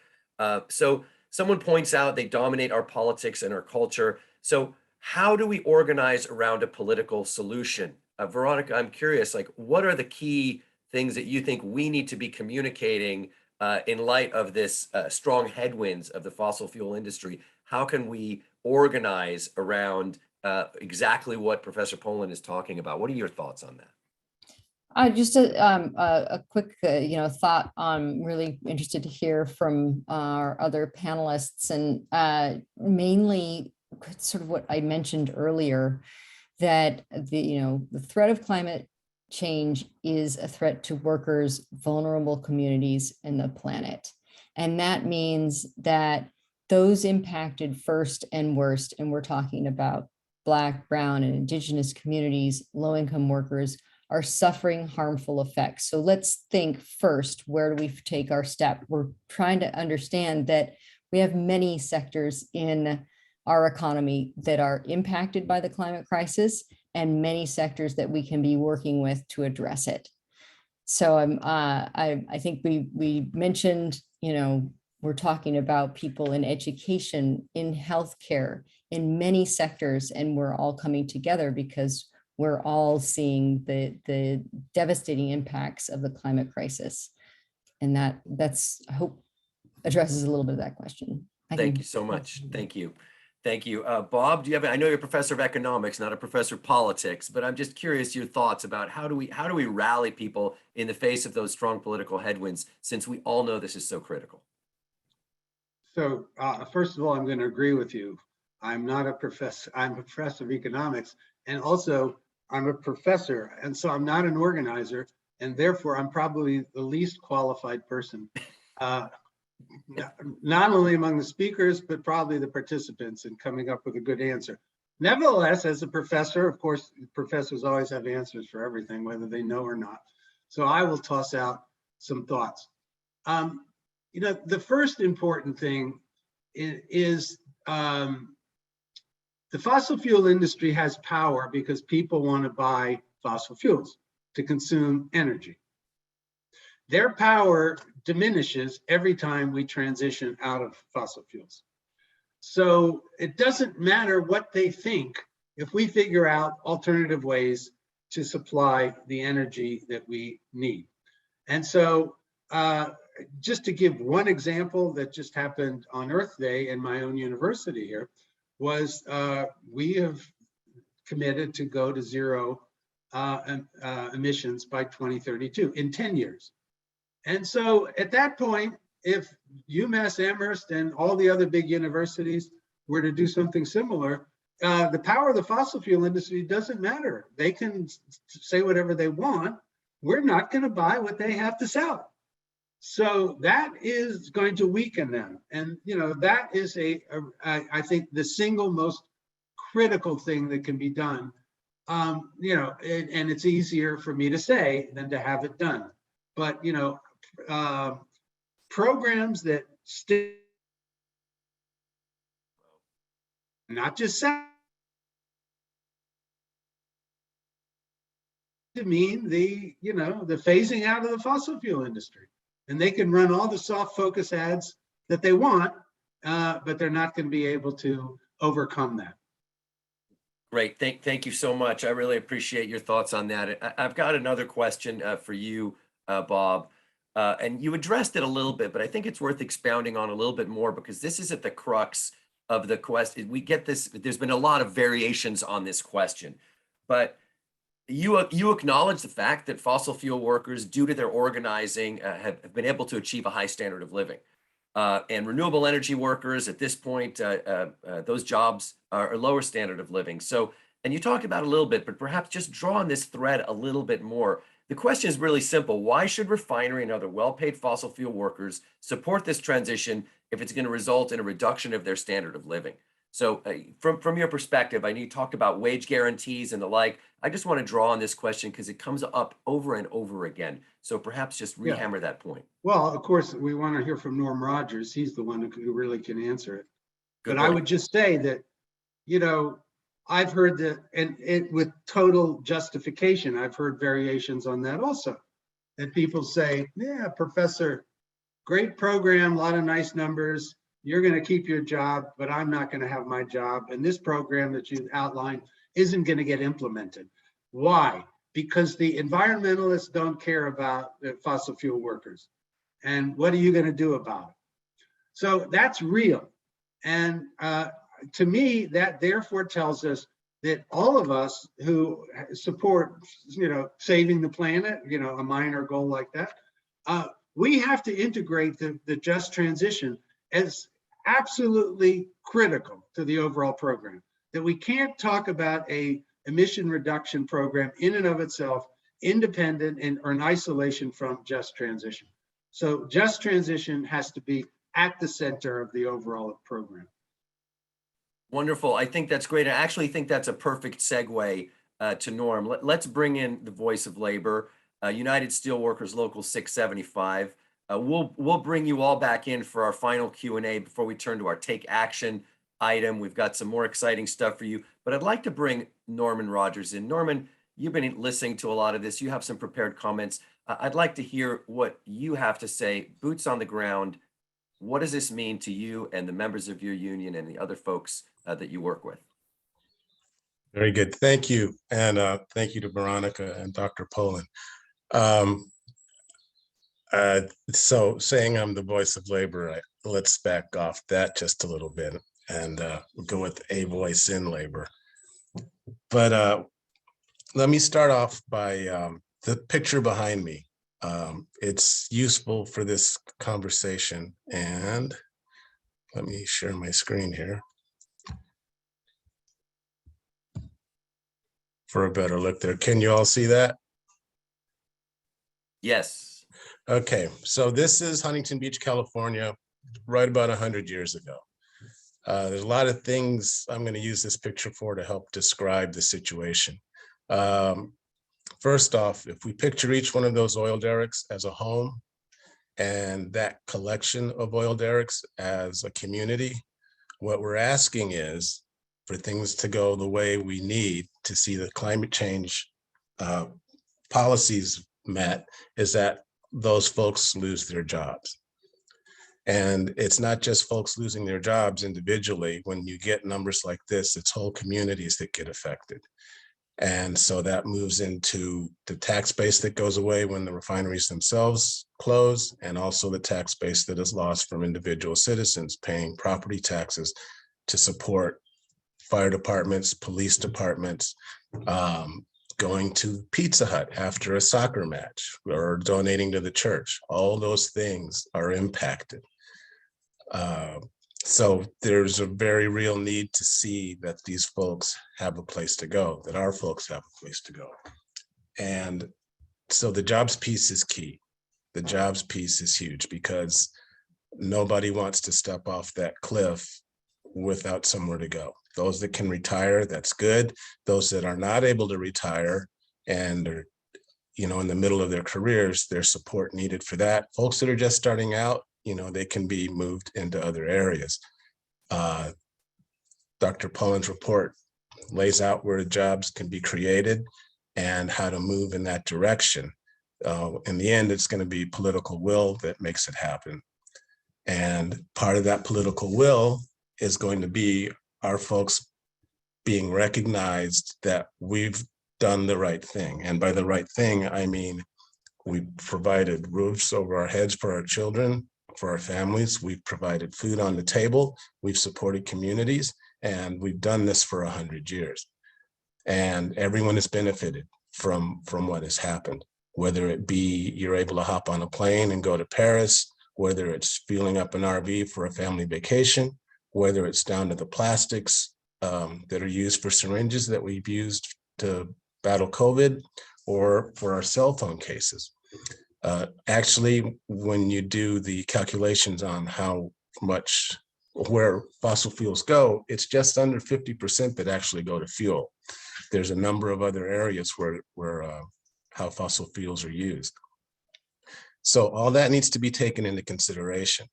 So someone points out they dominate our politics and our culture. So how do we organize around a political solution? Veronica, I'm curious, like, what are the key things that you think we need to be communicating in light of this strong headwinds of the fossil fuel industry? How can we organize around exactly what Professor Poland is talking about? What are your thoughts on that? Just a quick, thought. I'm really interested to hear from our other panelists, and mainly sort of what I mentioned earlier, that the threat of climate change is a threat to workers, vulnerable communities, and the planet. And that means that those impacted first and worst, and we're talking about Black, Brown, and Indigenous communities, low-income workers, are suffering harmful effects. So let's think first, where do we take our step? We're trying to understand that we have many sectors in our economy that are impacted by the climate crisis, and many sectors that we can be working with to address it. So I think we mentioned, we're talking about people in education, in healthcare, in many sectors, and we're all coming together because we're all seeing the devastating impacts of the climate crisis. And that's, I hope, addresses a little bit of that question. Thank you so much. Thank you. Thank you. Bob, do you have, I know you're a professor of economics, not a professor of politics, but I'm just curious your thoughts about how do we rally people in the face of those strong political headwinds, since we all know this is so critical? So first of all, I'm going to agree with you. I'm not a professor. I'm a professor of economics, and also I'm a professor, and so I'm not an organizer, and therefore I'm probably the least qualified person, not only among the speakers, but probably the participants in coming up with a good answer. Nevertheless, as a professor, of course, professors always have answers for everything, whether they know or not. So I will toss out some thoughts. The first important thing is the fossil fuel industry has power because people want to buy fossil fuels to consume energy. Their power diminishes every time we transition out of fossil fuels. So it doesn't matter what they think if we figure out alternative ways to supply the energy that we need. And so just to give one example that just happened on Earth Day in my own university here, was we have committed to go to zero emissions by 2032 in 10 years. And so at that point, if UMass Amherst and all the other big universities were to do something similar, the power of the fossil fuel industry doesn't matter. They can say whatever they want. We're not going to buy what they have to sell. So that is going to weaken them. And, that is I think the single most critical thing that can be done. And it's easier for me to say than to have it done. But, programs that not just to mean the phasing out of the fossil fuel industry. And they can run all the soft focus ads that they want, but they're not going to be able to overcome that. Great. Thank you so much. I really appreciate your thoughts on that. I've got another question for you, Bob. And you addressed it a little bit, but I think it's worth expounding on a little bit more, because this is at the crux of the question. We get this, there's been a lot of variations on this question, but you acknowledge the fact that fossil fuel workers, due to their organizing, have been able to achieve a high standard of living. And renewable energy workers at this point, those jobs are a lower standard of living. So, and you talked about it a little bit, but perhaps just draw on this thread a little bit more. The question is really simple. Why should refinery and other well-paid fossil fuel workers support this transition if it's going to result in a reduction of their standard of living? So from your perspective, I know you talked about wage guarantees and the like. I just want to draw on this question because it comes up over and over again. So perhaps just rehammer that point. Well, of course, we want to hear from Norm Rogers. He's the one who really can answer it. Good But point. I would just say that, I've heard that, and with total justification, I've heard variations on that also. And people say, yeah, professor, great program, a lot of nice numbers. You're going to keep your job, but I'm not going to have my job. And this program that you outlined isn't going to get implemented. Why? Because the environmentalists don't care about the fossil fuel workers. And what are you going to do about it? So that's real. And to me, that therefore tells us that all of us who support, saving the planet, a minor goal like that, we have to integrate the just transition as absolutely critical to the overall program. That we can't talk about a emission reduction program in and of itself, independent or in isolation from just transition. So just transition has to be at the center of the overall program. Wonderful. I think that's great. I actually think that's a perfect segue to Norm. Let's bring in the voice of labor, United Steelworkers Local 675. We'll bring you all back in for our final Q&A before we turn to our take action item. We've got some more exciting stuff for you, but I'd like to bring Norman Rogers in. Norman, you've been listening to a lot of this. You have some prepared comments. I'd like to hear what you have to say, boots on the ground. What does this mean to you and the members of your union and the other folks that you work with? Very good. Thank you. And thank you to Veronica and Dr. Poland. So saying I'm the voice of labor, let's back off that just a little bit and we'll go with a voice in labor. But let me start off by the picture behind me. It's useful for this conversation, and let me share my screen here for a better look there. Can you all see that? Yes. Okay, so this is Huntington Beach, California, right about 100 years ago. There's a lot of things I'm going to use this picture for to help describe the situation. First off, if we picture each one of those oil derricks as a home and that collection of oil derricks as a community, what we're asking is for things to go the way we need to see the climate change policies met, is that those folks lose their jobs. And it's not just folks losing their jobs individually. When you get numbers like this, it's whole communities that get affected. And so that moves into the tax base that goes away when the refineries themselves close, and also the tax base that is lost from individual citizens paying property taxes to support fire departments, police departments, going to Pizza Hut after a soccer match or donating to the church. All those things are impacted. So there's a very real need to see that these folks have a place to go, that our folks have a place to go. And so the jobs piece is key. The jobs piece is huge because nobody wants to step off that cliff without somewhere to go. Those that can retire, that's good. Those that are not able to retire and are, in the middle of their careers, there's support needed for that. Folks that are just starting out, they can be moved into other areas. Dr. Poland's report lays out where jobs can be created. and how to move in that direction. In the end, it's going to be political will that makes it happen. And part of that political will is going to be our folks being recognized that we've done the right thing. And by the right thing, I mean, we provided roofs over our heads for our children, for our families. We've provided food on the table. We've supported communities, and we've done this for 100 years. And everyone has benefited from what has happened, whether it be you're able to hop on a plane and go to Paris, whether it's fueling up an RV for a family vacation, whether it's down to the plastics that are used for syringes that we've used to battle COVID, or for our cell phone cases. Actually, when you do the calculations on how much, where fossil fuels go, it's just under 50% that actually go to fuel. There's a number of other areas where how fossil fuels are used. So all that needs to be taken into consideration.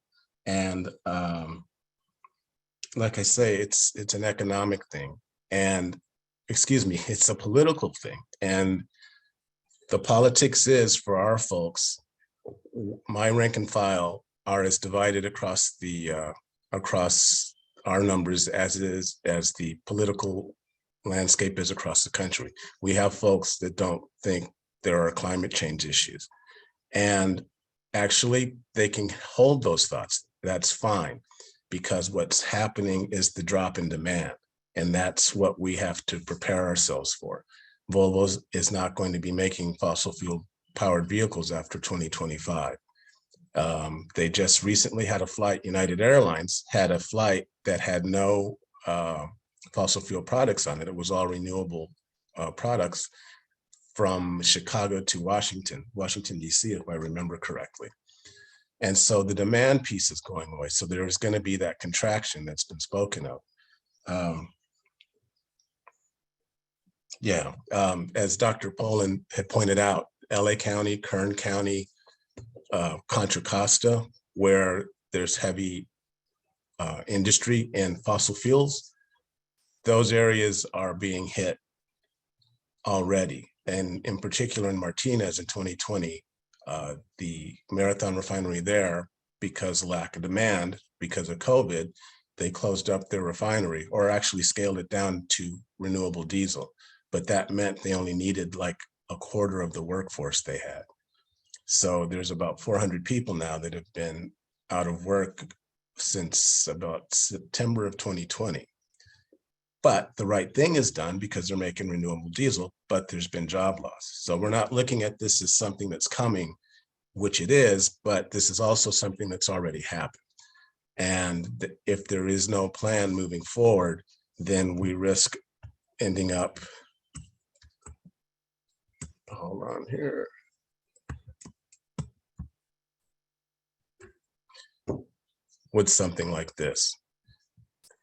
And like I say, it's an economic thing, and excuse me, it's a political thing. And the politics is, for our folks, my rank and file are as divided across our numbers as the political landscape is across the country. We have folks that don't think there are climate change issues. And actually, they can hold those thoughts. That's fine, because what's happening is the drop in demand. And that's what we have to prepare ourselves for. Volvo is not going to be making fossil fuel powered vehicles after 2025. They just recently had a flight, United Airlines had a flight that had no fossil fuel products on it. It was all renewable products from Chicago to Washington, DC, if I remember correctly. And so the demand piece is going away. So there is going to be that contraction that's been spoken of. As Dr. Poland had pointed out, LA County, Kern County, Contra Costa, where there's heavy industry in fossil fuels, those areas are being hit already. And in particular in Martinez in 2020, the Marathon refinery there, because of lack of demand, because of COVID, they closed up their refinery, or actually scaled it down to renewable diesel. But that meant they only needed like a quarter of the workforce they had. So there's about 400 people now that have been out of work since about September of 2020. But the right thing is done because they're making renewable diesel, but there's been job loss. So we're not looking at this as something that's coming, which it is, but this is also something that's already happened. And if there is no plan moving forward, then we risk ending up, hold on here. With something like this.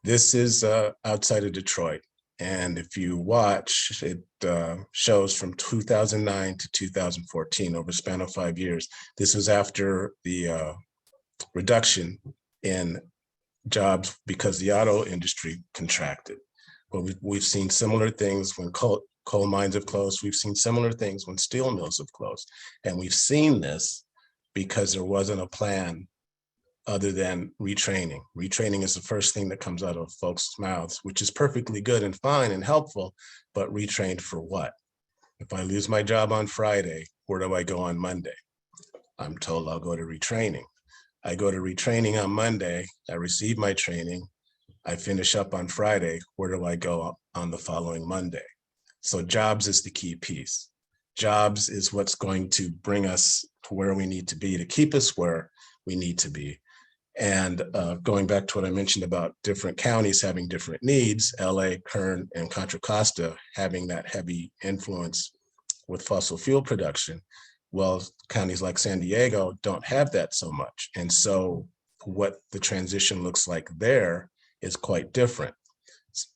This is outside of Detroit. And if you watch, it shows from 2009 to 2014, over a span of 5 years. This was after the reduction in jobs because the auto industry contracted. But we've seen similar things when coal mines have closed. We've seen similar things when steel mills have closed. And we've seen this because there wasn't a plan other than retraining. Retraining is the first thing that comes out of folks' mouths, which is perfectly good and fine and helpful, but retrained for what? If I lose my job on Friday, where do I go on Monday? I'm told I'll go to retraining. I go to retraining on Monday, I receive my training, I finish up on Friday, where do I go on the following Monday? So jobs is the key piece. Jobs is what's going to bring us to where we need to be, to keep us where we need to be. And going back to what I mentioned about different counties having different needs, LA, Kern, and Contra Costa having that heavy influence with fossil fuel production, well, counties like San Diego don't have that so much. And so what the transition looks like there is quite different.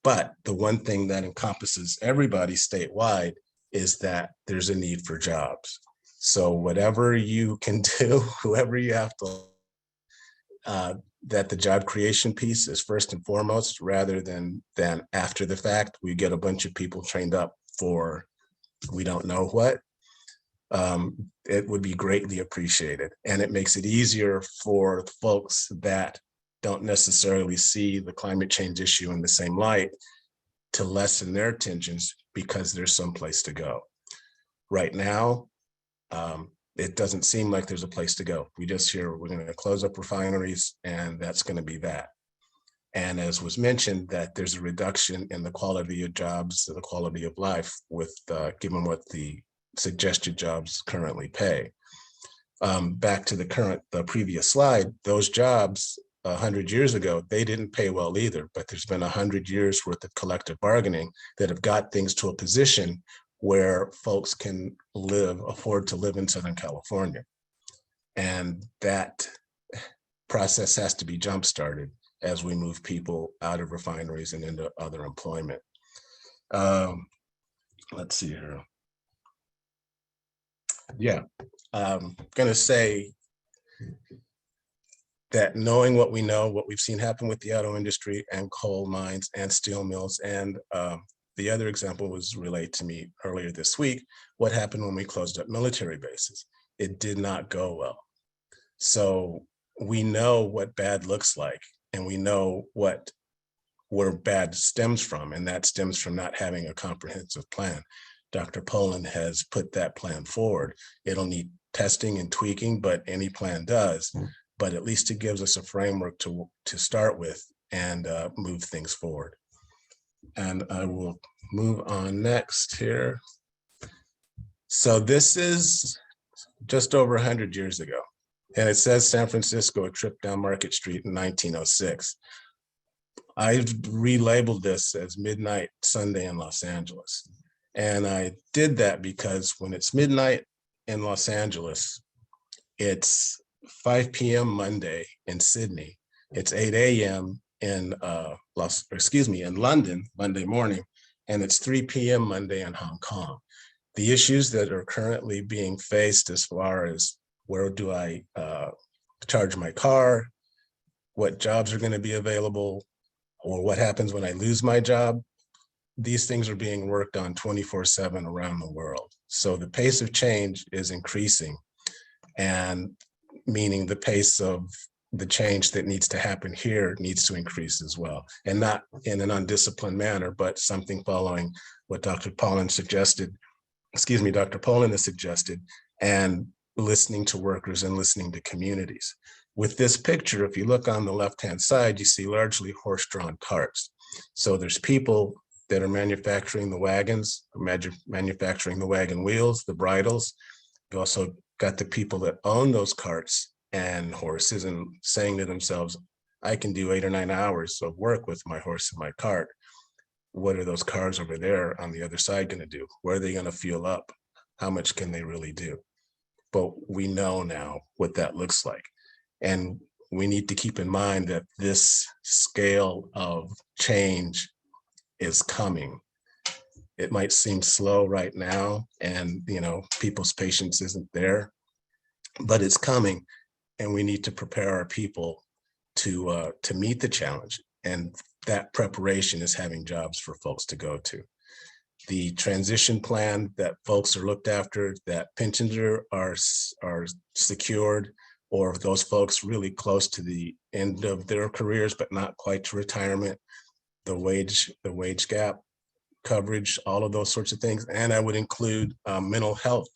But the one thing that encompasses everybody statewide is that there's a need for jobs. So whatever you can do, whoever you have to, that the job creation piece is first and foremost, rather than after the fact, we get a bunch of people trained up for we don't know what, it would be greatly appreciated. And it makes it easier for folks that don't necessarily see the climate change issue in the same light to lessen their tensions because there's some place to go. Right now, it doesn't seem like there's a place to go. We just hear we're going to close up refineries and that's going to be that. And as was mentioned, that there's a reduction in the quality of jobs and the quality of life with given what the suggested jobs currently pay. Back to the previous slide, those jobs 100 years ago, they didn't pay well either, but there's been 100 years worth of collective bargaining that have got things to a position where folks can afford to live in Southern California. And that process has to be jump-started as we move people out of refineries and into other employment. Let's see here. Yeah, I'm gonna say that knowing what we know, what we've seen happen with the auto industry and coal mines and steel mills, and the other example was relayed to me earlier this week, what happened when we closed up military bases. It did not go well. So we know what bad looks like, and we know where bad stems from, and that stems from not having a comprehensive plan. Dr. Poland has put that plan forward. It'll need testing and tweaking, but any plan does. But at least it gives us a framework to start with and move things forward. And I will move on next here. So this is just over 100 years ago. And it says San Francisco, a trip down Market Street in 1906. I've relabeled this as Midnight Sunday in Los Angeles. And I did that because when it's midnight in Los Angeles, it's 5 p.m. Monday in Sydney. It's 8 a.m. in London, Monday morning, and it's 3 p.m. Monday in Hong Kong. The issues that are currently being faced as far as where do I charge my car, what jobs are going to be available, or what happens when I lose my job, these things are being worked on 24/7 around the world. So the pace of change is increasing, and meaning the pace of the change that needs to happen here needs to increase as well. And not in an undisciplined manner, but something following what Dr. Poland suggested, Dr. Poland has suggested, and listening to workers and listening to communities. With this picture, if you look on the left-hand side, you see largely horse-drawn carts. So there's people that are manufacturing the wagons, manufacturing the wagon wheels, the bridles. You also got the people that own those carts and horses and saying to themselves, I can do 8 or 9 hours of work with my horse and my cart. What are those cars over there on the other side going to do? Where are they going to fuel up? How much can they really do? But we know now what that looks like. And we need to keep in mind that this scale of change is coming. It might seem slow right now, and people's patience isn't there, but it's coming, and we need to prepare our people to meet the challenge. And that preparation is having jobs for folks to go to. The transition plan that folks are looked after, that pensions are secured, or those folks really close to the end of their careers, but not quite to retirement, the wage gap coverage, all of those sorts of things. And I would include mental health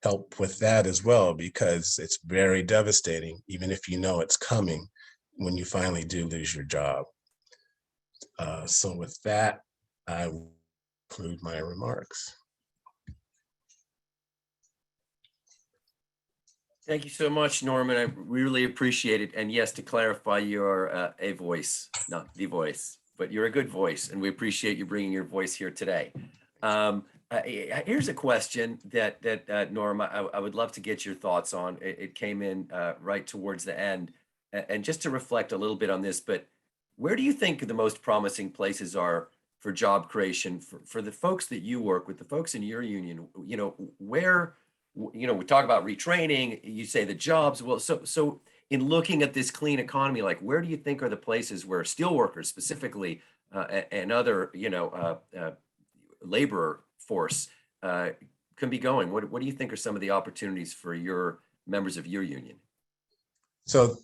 help with that as well, because it's very devastating, even if you know it's coming, when you finally do lose your job. So with that, I will conclude my remarks. Thank you so much, Norman. I really appreciate it. And yes, to clarify, you're a voice, not the voice, but you're a good voice, and we appreciate you bringing your voice here today. Here's a question that Norm, I would love to get your thoughts on. It came in right towards the end, and just to reflect a little bit on this, but where do you think the most promising places are for job creation for the folks that you work with, the folks in your union? Where, we talk about retraining, you say the jobs. Well, so in looking at this clean economy, like where do you think are the places where steel workers specifically and other, labor force can be going? What do you think are some of the opportunities for your members of your union? So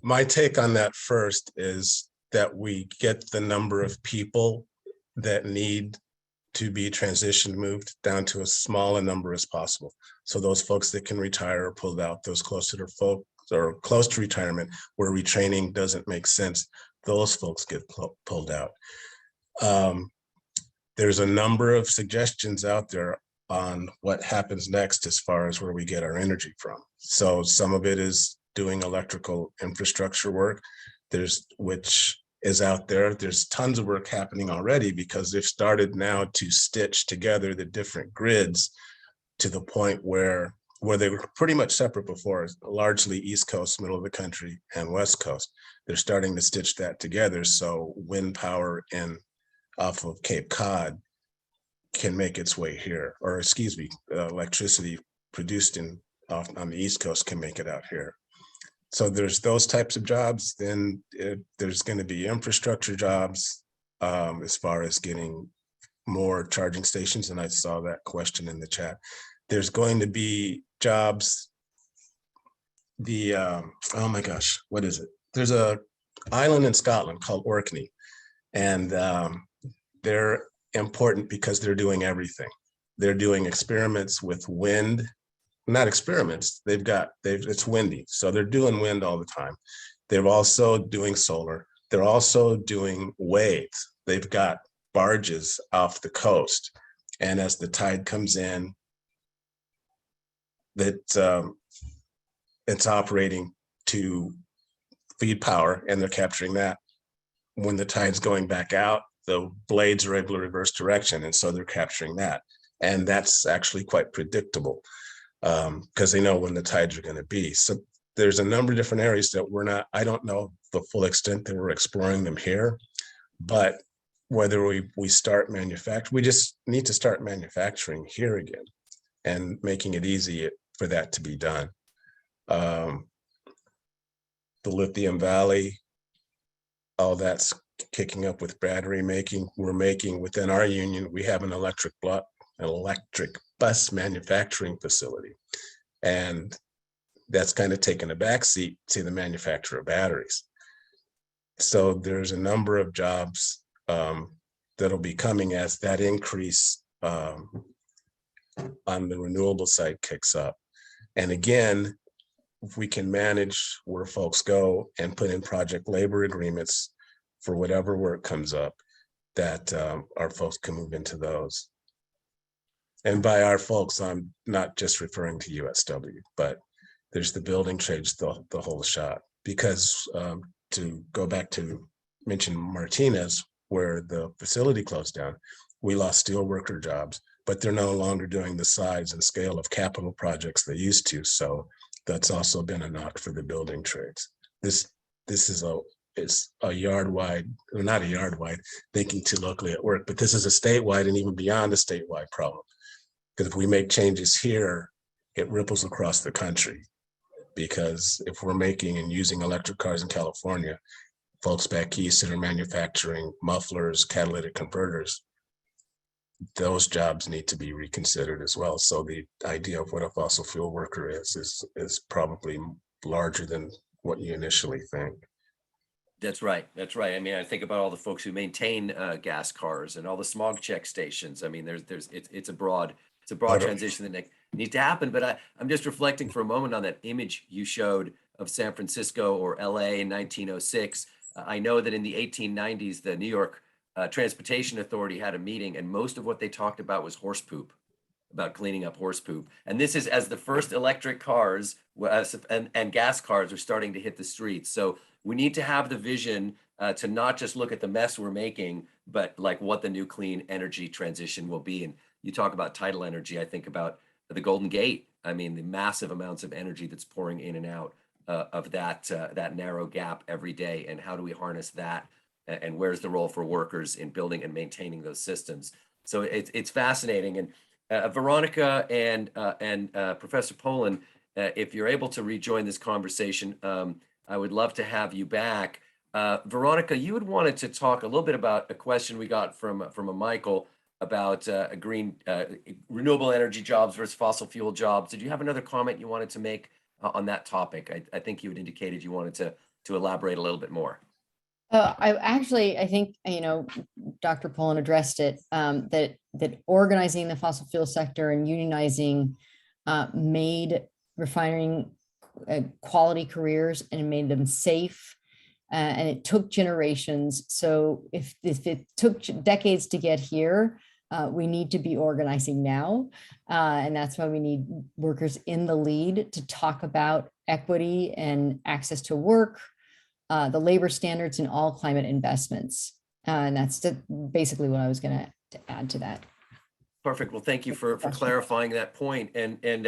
my take on that first is that we get the number of people that need to be transitioned, moved down to as small a number as possible. So those folks that can retire are pulled out, those closer to folks or close to retirement where retraining doesn't make sense, those folks get pulled out. There's a number of suggestions out there on what happens next as far as where we get our energy from. So some of it is doing electrical infrastructure work, which is out there. There's tons of work happening already because they've started now to stitch together the different grids to the point where they were pretty much separate before, largely East Coast, middle of the country, and West Coast. They're starting to stitch that together. So wind power off of Cape Cod can make its way here, or excuse me, electricity produced on the East Coast can make it out here. So there's those types of jobs. Then there's going to be infrastructure jobs as far as getting more charging stations. And I saw that question in the chat. There's going to be jobs. Oh my gosh, what is it? There's a island in Scotland called Orkney, and they're important because they're doing everything. They're doing experiments with wind. Not experiments, it's windy. So they're doing wind all the time. They're also doing solar. They're also doing waves. They've got barges off the coast. And as the tide comes in, it's operating to feed power, and they're capturing that. When the tide's going back out, the blades are able to reverse direction. And so they're capturing that. And that's actually quite predictable, because they know when the tides are going to be. So there's a number of different areas that I don't know the full extent that we're exploring them here, but whether we start manufacturing, we just need to start manufacturing here again and making it easy for that to be done. The Lithium Valley, all that's kicking up with battery making. We're making within our union, we have an electric bus manufacturing facility. And that's kind of taken a backseat to the manufacture of batteries. So there's a number of jobs that'll be coming as that increase on the renewable side kicks up. And again, if we can manage where folks go and put in project labor agreements for whatever work comes up, that our folks can move into those. And by our folks, I'm not just referring to USW, but there's the building trades, the whole shot. Because to go back to mention Martinez, where the facility closed down, we lost steel worker jobs, but they're no longer doing the size and scale of capital projects they used to. So that's also been a knock for the building trades. This is it's a yard wide, or not a yard wide, thinking too locally at work, but this is a statewide and even beyond a statewide problem. Because if we make changes here, it ripples across the country. Because if we're making and using electric cars in California, folks back east that are manufacturing mufflers, catalytic converters, those jobs need to be reconsidered as well. So the idea of what a fossil fuel worker is probably larger than what you initially think. That's right. That's right. I mean, I think about all the folks who maintain gas cars and all the smog check stations. I mean, it's a broad transition that needs to happen. But I'm just reflecting for a moment on that image you showed of San Francisco or LA in 1906. I know that in the 1890s, the New York Transportation Authority had a meeting, and most of what they talked about was horse poop, about cleaning up horse poop. And this is as the first electric cars and gas cars are starting to hit the streets. So we need to have the vision to not just look at the mess we're making, but like what the new clean energy transition will be. And you talk about tidal energy, I think about the Golden Gate. I mean, the massive amounts of energy that's pouring in and out of that narrow gap every day. And how do we harness that? And where's the role for workers in building and maintaining those systems? So it's fascinating. And Veronica and Professor Poland, if you're able to rejoin this conversation, I would love to have you back. Veronica, you had wanted to talk a little bit about a question we got from a Michael about green renewable energy jobs versus fossil fuel jobs. Did you have another comment you wanted to make on that topic? I think you had indicated you wanted to elaborate a little bit more. I think, Dr. Pullen addressed it, that organizing the fossil fuel sector and unionizing made refining quality careers and made them safe. And it took generations. So if it took decades to get here, we need to be organizing now. And that's why we need workers in the lead to talk about equity and access to work, the labor standards in all climate investments. And that's basically what I was going to add to that. Perfect. Well, thank you for clarifying that point. And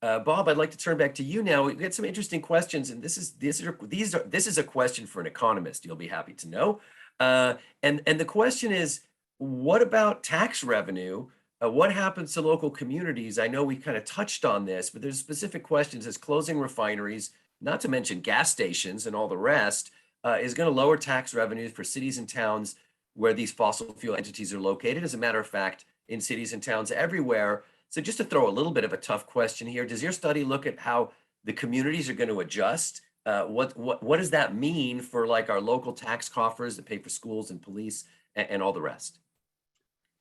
Bob, I'd like to turn back to you now. We had some interesting questions, and this is a question for an economist. You'll be happy to know. And the question is, what about tax revenue? What happens to local communities? I know we kind of touched on this, but there's specific questions as closing refineries, not to mention gas stations and all the rest, is going to lower tax revenues for cities and towns where these fossil fuel entities are located. As a matter of fact, in cities and towns everywhere. So just to throw a little bit of a tough question here, does your study look at how the communities are going to adjust? What does that mean for like our local tax coffers that pay for schools and police and all the rest?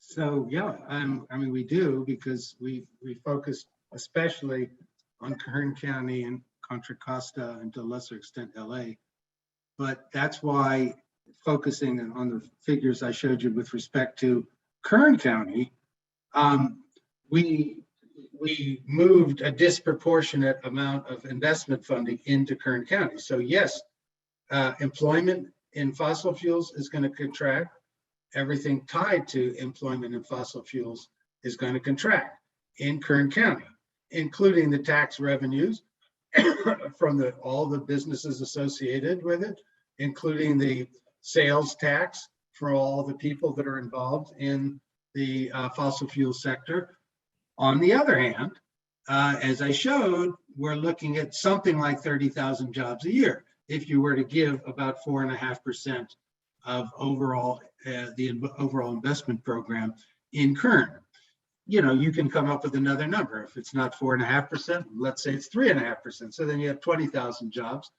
So yeah, I mean, we do, because we focused especially on Kern County and Contra Costa and to a lesser extent LA. But that's why focusing on the figures I showed you with respect to Kern County, we moved a disproportionate amount of investment funding into Kern County. So yes, employment in fossil fuels is going to contract. Everything tied to employment in fossil fuels is going to contract in Kern County, including the tax revenues from all the businesses associated with it, including the sales tax for all the people that are involved in the fossil fuel sector. On the other hand, as I showed, we're looking at something like 30,000 jobs a year if you were to give about 4.5% of overall the overall investment program in Kern. You can come up with another number. If it's not 4.5%, let's say it's 3.5%. So then you have 20,000 jobs.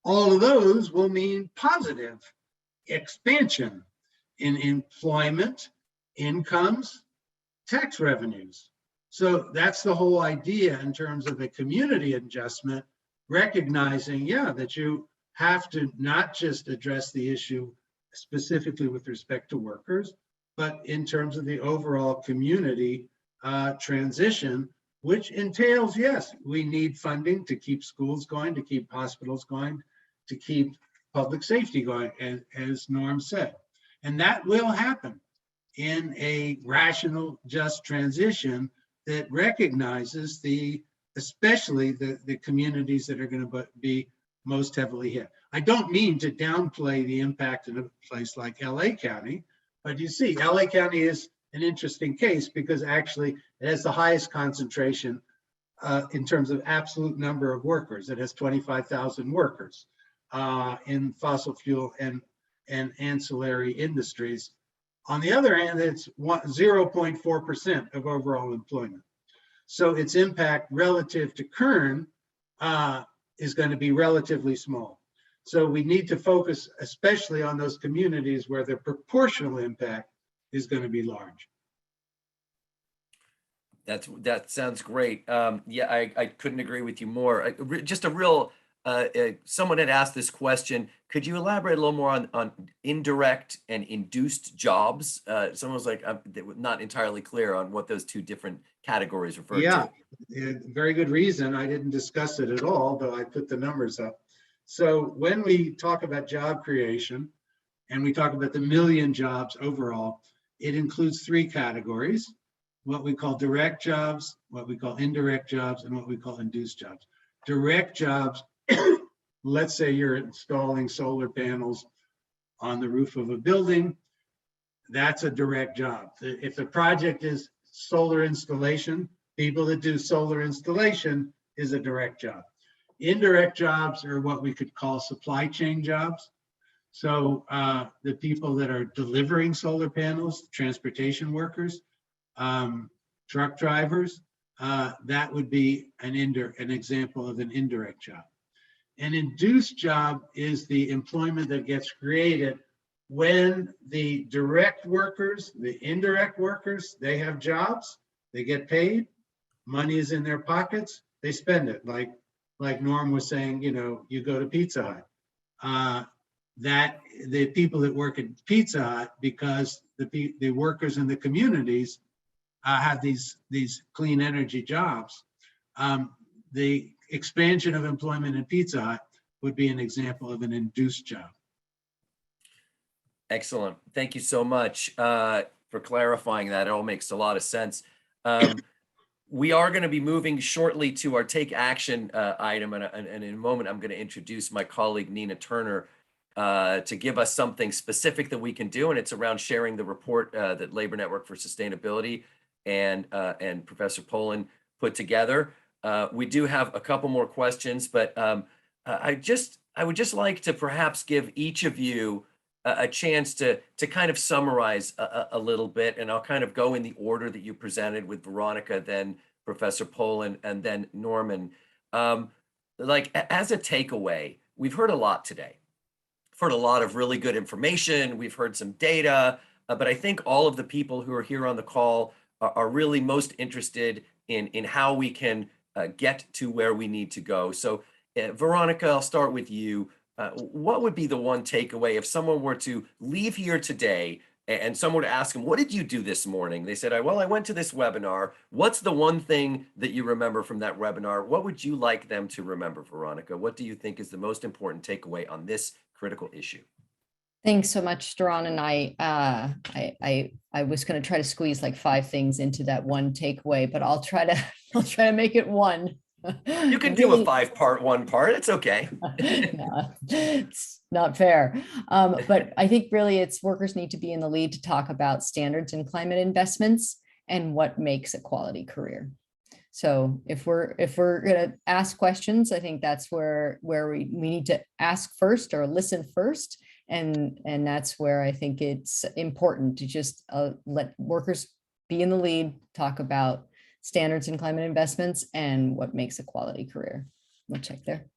All of those will mean positive expansion in employment, incomes, tax revenues. So that's the whole idea in terms of a community adjustment, recognizing, that you have to not just address the issue specifically with respect to workers, but in terms of the overall community transition, which entails, yes, we need funding to keep schools going, to keep hospitals going, to keep public safety going, as Norm said. And that will happen in a rational, just transition that recognizes especially the communities that are going to be most heavily hit. I don't mean to downplay the impact in a place like LA County, but you see, LA County is an interesting case because actually it has the highest concentration in terms of absolute number of workers. It has 25,000 workers in fossil fuel and ancillary industries. On the other hand, it's 0.4% of overall employment. So its impact relative to Kern is going to be relatively small. So we need to focus especially on those communities where the proportional impact is going to be large. That sounds great. I couldn't agree with you more. Just a real, someone had asked this question. Could you elaborate a little more on indirect and induced jobs? Someone was like, not entirely clear on what those two different categories refer to. Yeah, very good reason. I didn't discuss it at all, though I put the numbers up. So when we talk about job creation and we talk about the million jobs overall, it includes three categories: what we call direct jobs, what we call indirect jobs, and what we call induced jobs. Direct jobs, let's say you're installing solar panels on the roof of a building, that's a direct job. If the project is solar installation, people that do solar installation is a direct job. Indirect jobs are what we could call supply chain jobs. So the people that are delivering solar panels, transportation workers, truck drivers, that would be an example of an indirect job. An induced job is the employment that gets created when the direct workers, the indirect workers, they have jobs, they get paid, money is in their pockets, they spend it. Like Norm was saying, you go to Pizza Hut. That the people that work at Pizza Hut, because the workers in the communities have these clean energy jobs. The expansion of employment in Pizza Hut would be an example of an induced job. Excellent. Thank you so much for clarifying that. It all makes a lot of sense. We are going to be moving shortly to our take action item. And in a moment, I'm going to introduce my colleague, Nina Turner, to give us something specific that we can do. And it's around sharing the report that Labor Network for Sustainability and Professor Poland put together. We do have a couple more questions, but I would just like to perhaps give each of you a chance to kind of summarize a little bit, and I'll kind of go in the order that you presented with Veronica, then Professor Poland, and then Norman. Like as a takeaway, we've heard a lot today. We've heard a lot of really good information. We've heard some data, but I think all of the people who are here on the call are really most interested in how we can get to where we need to go. So Veronica, I'll start with you. What would be the one takeaway if someone were to leave here today and someone were to ask them, what did you do this morning? They said, well, I went to this webinar. What's the one thing that you remember from that webinar? What would you like them to remember, Veronica? What do you think is the most important takeaway on this critical issue? Thanks so much, Doron. And I was going to try to squeeze like 5 things into that one takeaway, but I'll try to make it one. You can do a 5-part, 1 part. It's okay. No, it's not fair. But I think really workers need to be in the lead to talk about standards in climate investments and what makes a quality career. So if we're going to ask questions, I think that's where we need to ask first or listen first. And that's where I think it's important to just let workers be in the lead, talk about standards in climate investments and what makes a quality career. We'll check there.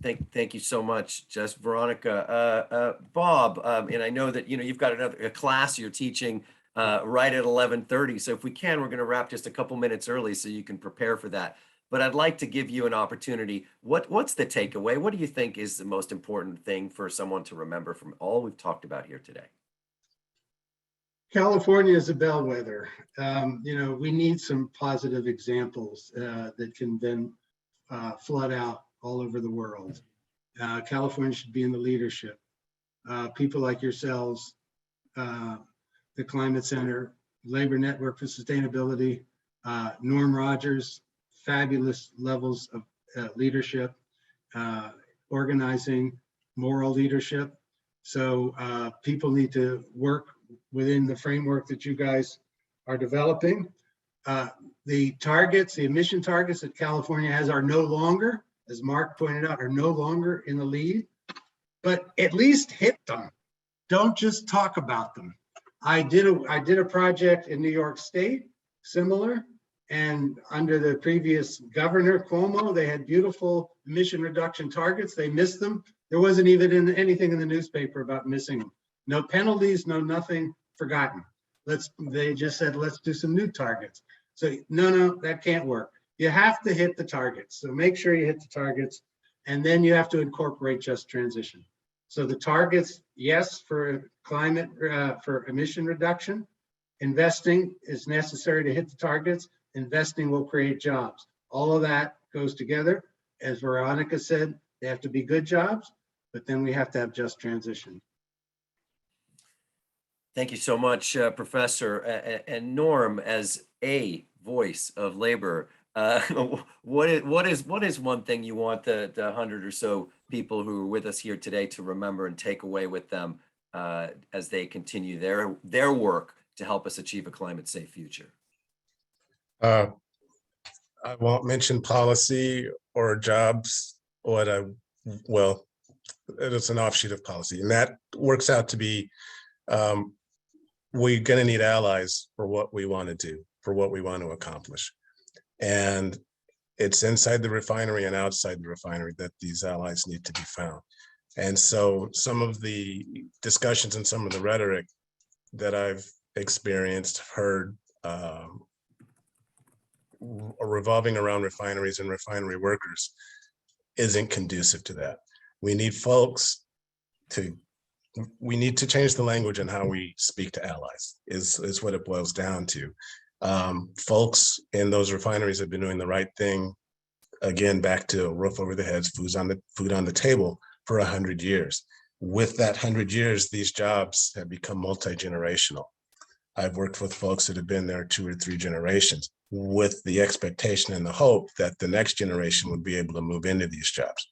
Thank you so much, Jess. Veronica, Bob, and I know that you've got a class you're teaching right at 11:30. So if we can, we're going to wrap just a couple minutes early so you can prepare for that. But I'd like to give you an opportunity. What's the takeaway? What do you think is the most important thing for someone to remember from all we've talked about here today? California is a bellwether. We need some positive examples that can then flood out all over the world. California should be in the leadership. People like yourselves, the Climate Center, Labor Network for Sustainability, Norm Rogers, fabulous levels of leadership, organizing, moral leadership. So people need to work within the framework that you guys are developing. The emission targets that California has are no longer, as Mark pointed out, are no longer in the lead, but at least hit them. Don't just talk about them. I did a project in New York State, similar, and under the previous governor, Cuomo, they had beautiful emission reduction targets. They missed them. There wasn't even anything in the newspaper about missing them. No penalties, no nothing, forgotten. They just said, let's do some new targets. So no, that can't work. You have to hit the targets. So make sure you hit the targets, and then you have to incorporate just transition. So the targets, yes, for climate, for emission reduction, investing is necessary to hit the targets. Investing will create jobs. All of that goes together. As Veronica said, they have to be good jobs, but then we have to have just transition. Thank you so much, Professor. And Norm, as a voice of labor, what is one thing you want the 100 or so people who are with us here today to remember and take away with them as they continue their work to help us achieve a climate safe future? I won't mention policy or jobs. it's an offshoot of policy, and that works out to be we're going to need allies for what we want to do, for what we want to accomplish. And it's inside the refinery and outside the refinery that these allies need to be found. And so some of the discussions and some of the rhetoric that I've experienced, heard, revolving around refineries and refinery workers isn't conducive to that. We need folks to, we need to change the language and how we speak to allies is what it boils down to. Folks in those refineries have been doing the right thing. Again, back to a roof over the heads, food on the table for 100 years. With that 100 years, these jobs have become multi-generational. I've worked with folks that have been there 2 or 3 generations with the expectation and the hope that the next generation would be able to move into these jobs.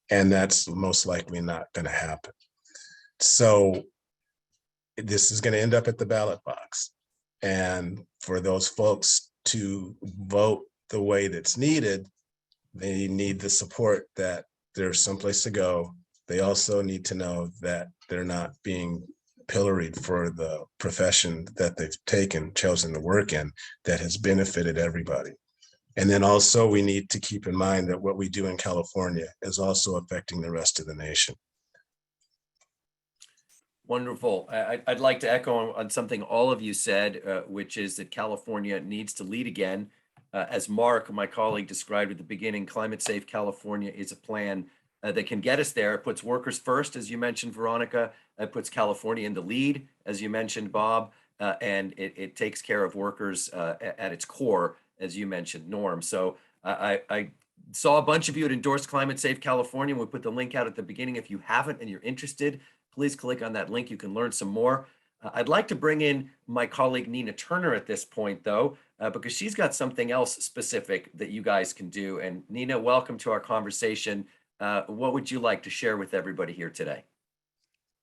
And that's most likely not going to happen. So this is going to end up at the ballot box. And for those folks to vote the way that's needed, they need the support that there's someplace to go. They also need to know that they're not being pilloried for the profession that they've chosen to work in that has benefited everybody. And then also we need to keep in mind that what we do in California is also affecting the rest of the nation. Wonderful. I'd like to echo on something all of you said, which is that California needs to lead again. As Mark, my colleague, described at the beginning, Climate Safe California is a plan that can get us there. It puts workers first, as you mentioned, Veronica. It puts California in the lead, as you mentioned, Bob, and it takes care of workers at its core, as you mentioned, Norm. So I saw a bunch of you had endorsed Climate Safe California. We put the link out at the beginning. If you haven't and you're interested, please click on that link. You can learn some more. I'd like to bring in my colleague Nina Turner at this point, though, because she's got something else specific that you guys can do. And Nina, welcome to our conversation. What would you like to share with everybody here today?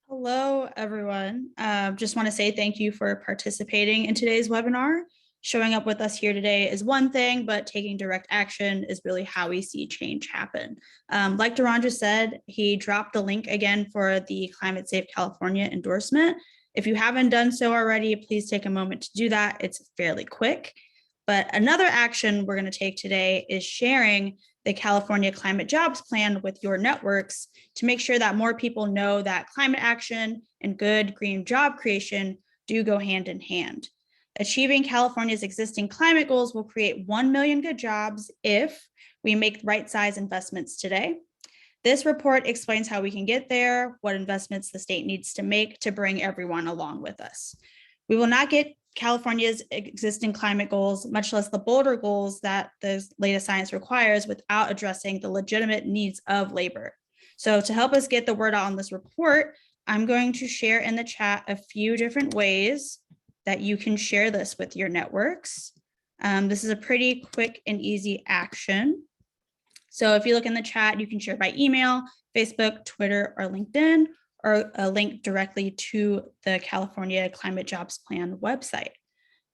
Hello, everyone. Just want to say thank you for participating in today's webinar. Showing up with us here today is one thing, but taking direct action is really how we see change happen. Like Duran just said, he dropped the link again for the Climate Safe California endorsement. If you haven't done so already, please take a moment to do that. It's fairly quick. But another action we're going to take today is sharing the California Climate Jobs Plan with your networks to make sure that more people know that climate action and good green job creation do go hand in hand. Achieving California's existing climate goals will create 1 million good jobs if we make right size investments today. This report explains how we can get there, what investments the state needs to make to bring everyone along with us. We will not get California's existing climate goals, much less the bolder goals that the latest science requires, without addressing the legitimate needs of labor. So to help us get the word out on this report, I'm going to share in the chat a few different ways that you can share this with your networks. This is a pretty quick and easy action. So if you look in the chat, you can share by email, Facebook, Twitter, or LinkedIn, or a link directly to the California Climate Jobs Plan website.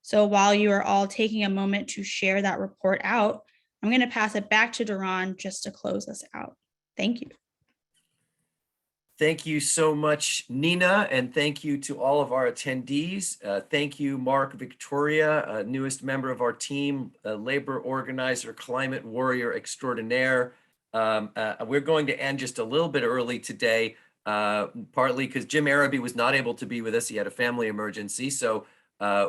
So while you are all taking a moment to share that report out, I'm going to pass it back to Duran just to close us out. Thank you. Thank you so much, Nina, and thank you to all of our attendees. Thank you, Mark Victoria, newest member of our team, labor organizer, climate warrior extraordinaire. We're going to end just a little bit early today, partly because Jim Araby was not able to be with us. He had a family emergency. So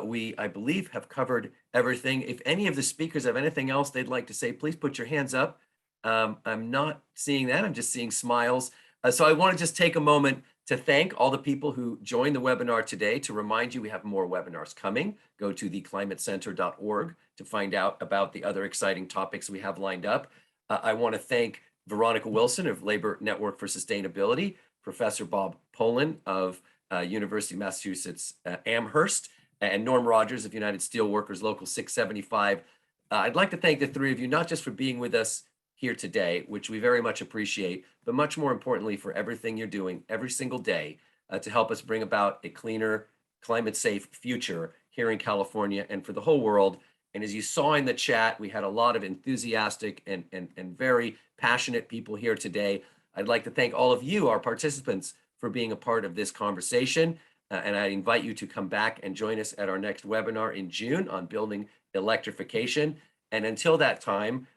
we, I believe, have covered everything. If any of the speakers have anything else they'd like to say, please put your hands up. I'm not seeing that. I'm just seeing smiles. So I want to just take a moment to thank all the people who joined the webinar today. To remind you, we have more webinars coming. Go to theclimatecenter.org to find out about the other exciting topics we have lined up. I want to thank Veronica Wilson of Labor Network for Sustainability, Professor Bob Poland of University of Massachusetts Amherst, and Norm Rogers of United Steelworkers Local 675. I'd like to thank the three of you, not just for being with us here today, which we very much appreciate, but much more importantly for everything you're doing every single day to help us bring about a cleaner, climate safe future here in California and for the whole world. And as you saw in the chat, we had a lot of enthusiastic and very passionate people here today. I'd like to thank all of you, our participants, for being a part of this conversation. And I invite you to come back and join us at our next webinar in June on building electrification. And until that time,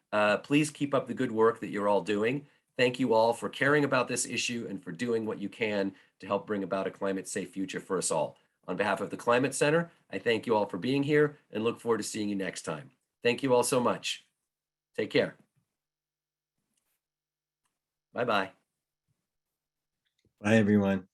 please keep up the good work that you're all doing. Thank you all for caring about this issue and for doing what you can to help bring about a climate safe future for us all. On behalf of the Climate Center, I thank you all for being here and look forward to seeing you next time. Thank you all so much. Take care. Bye-bye. Bye, everyone.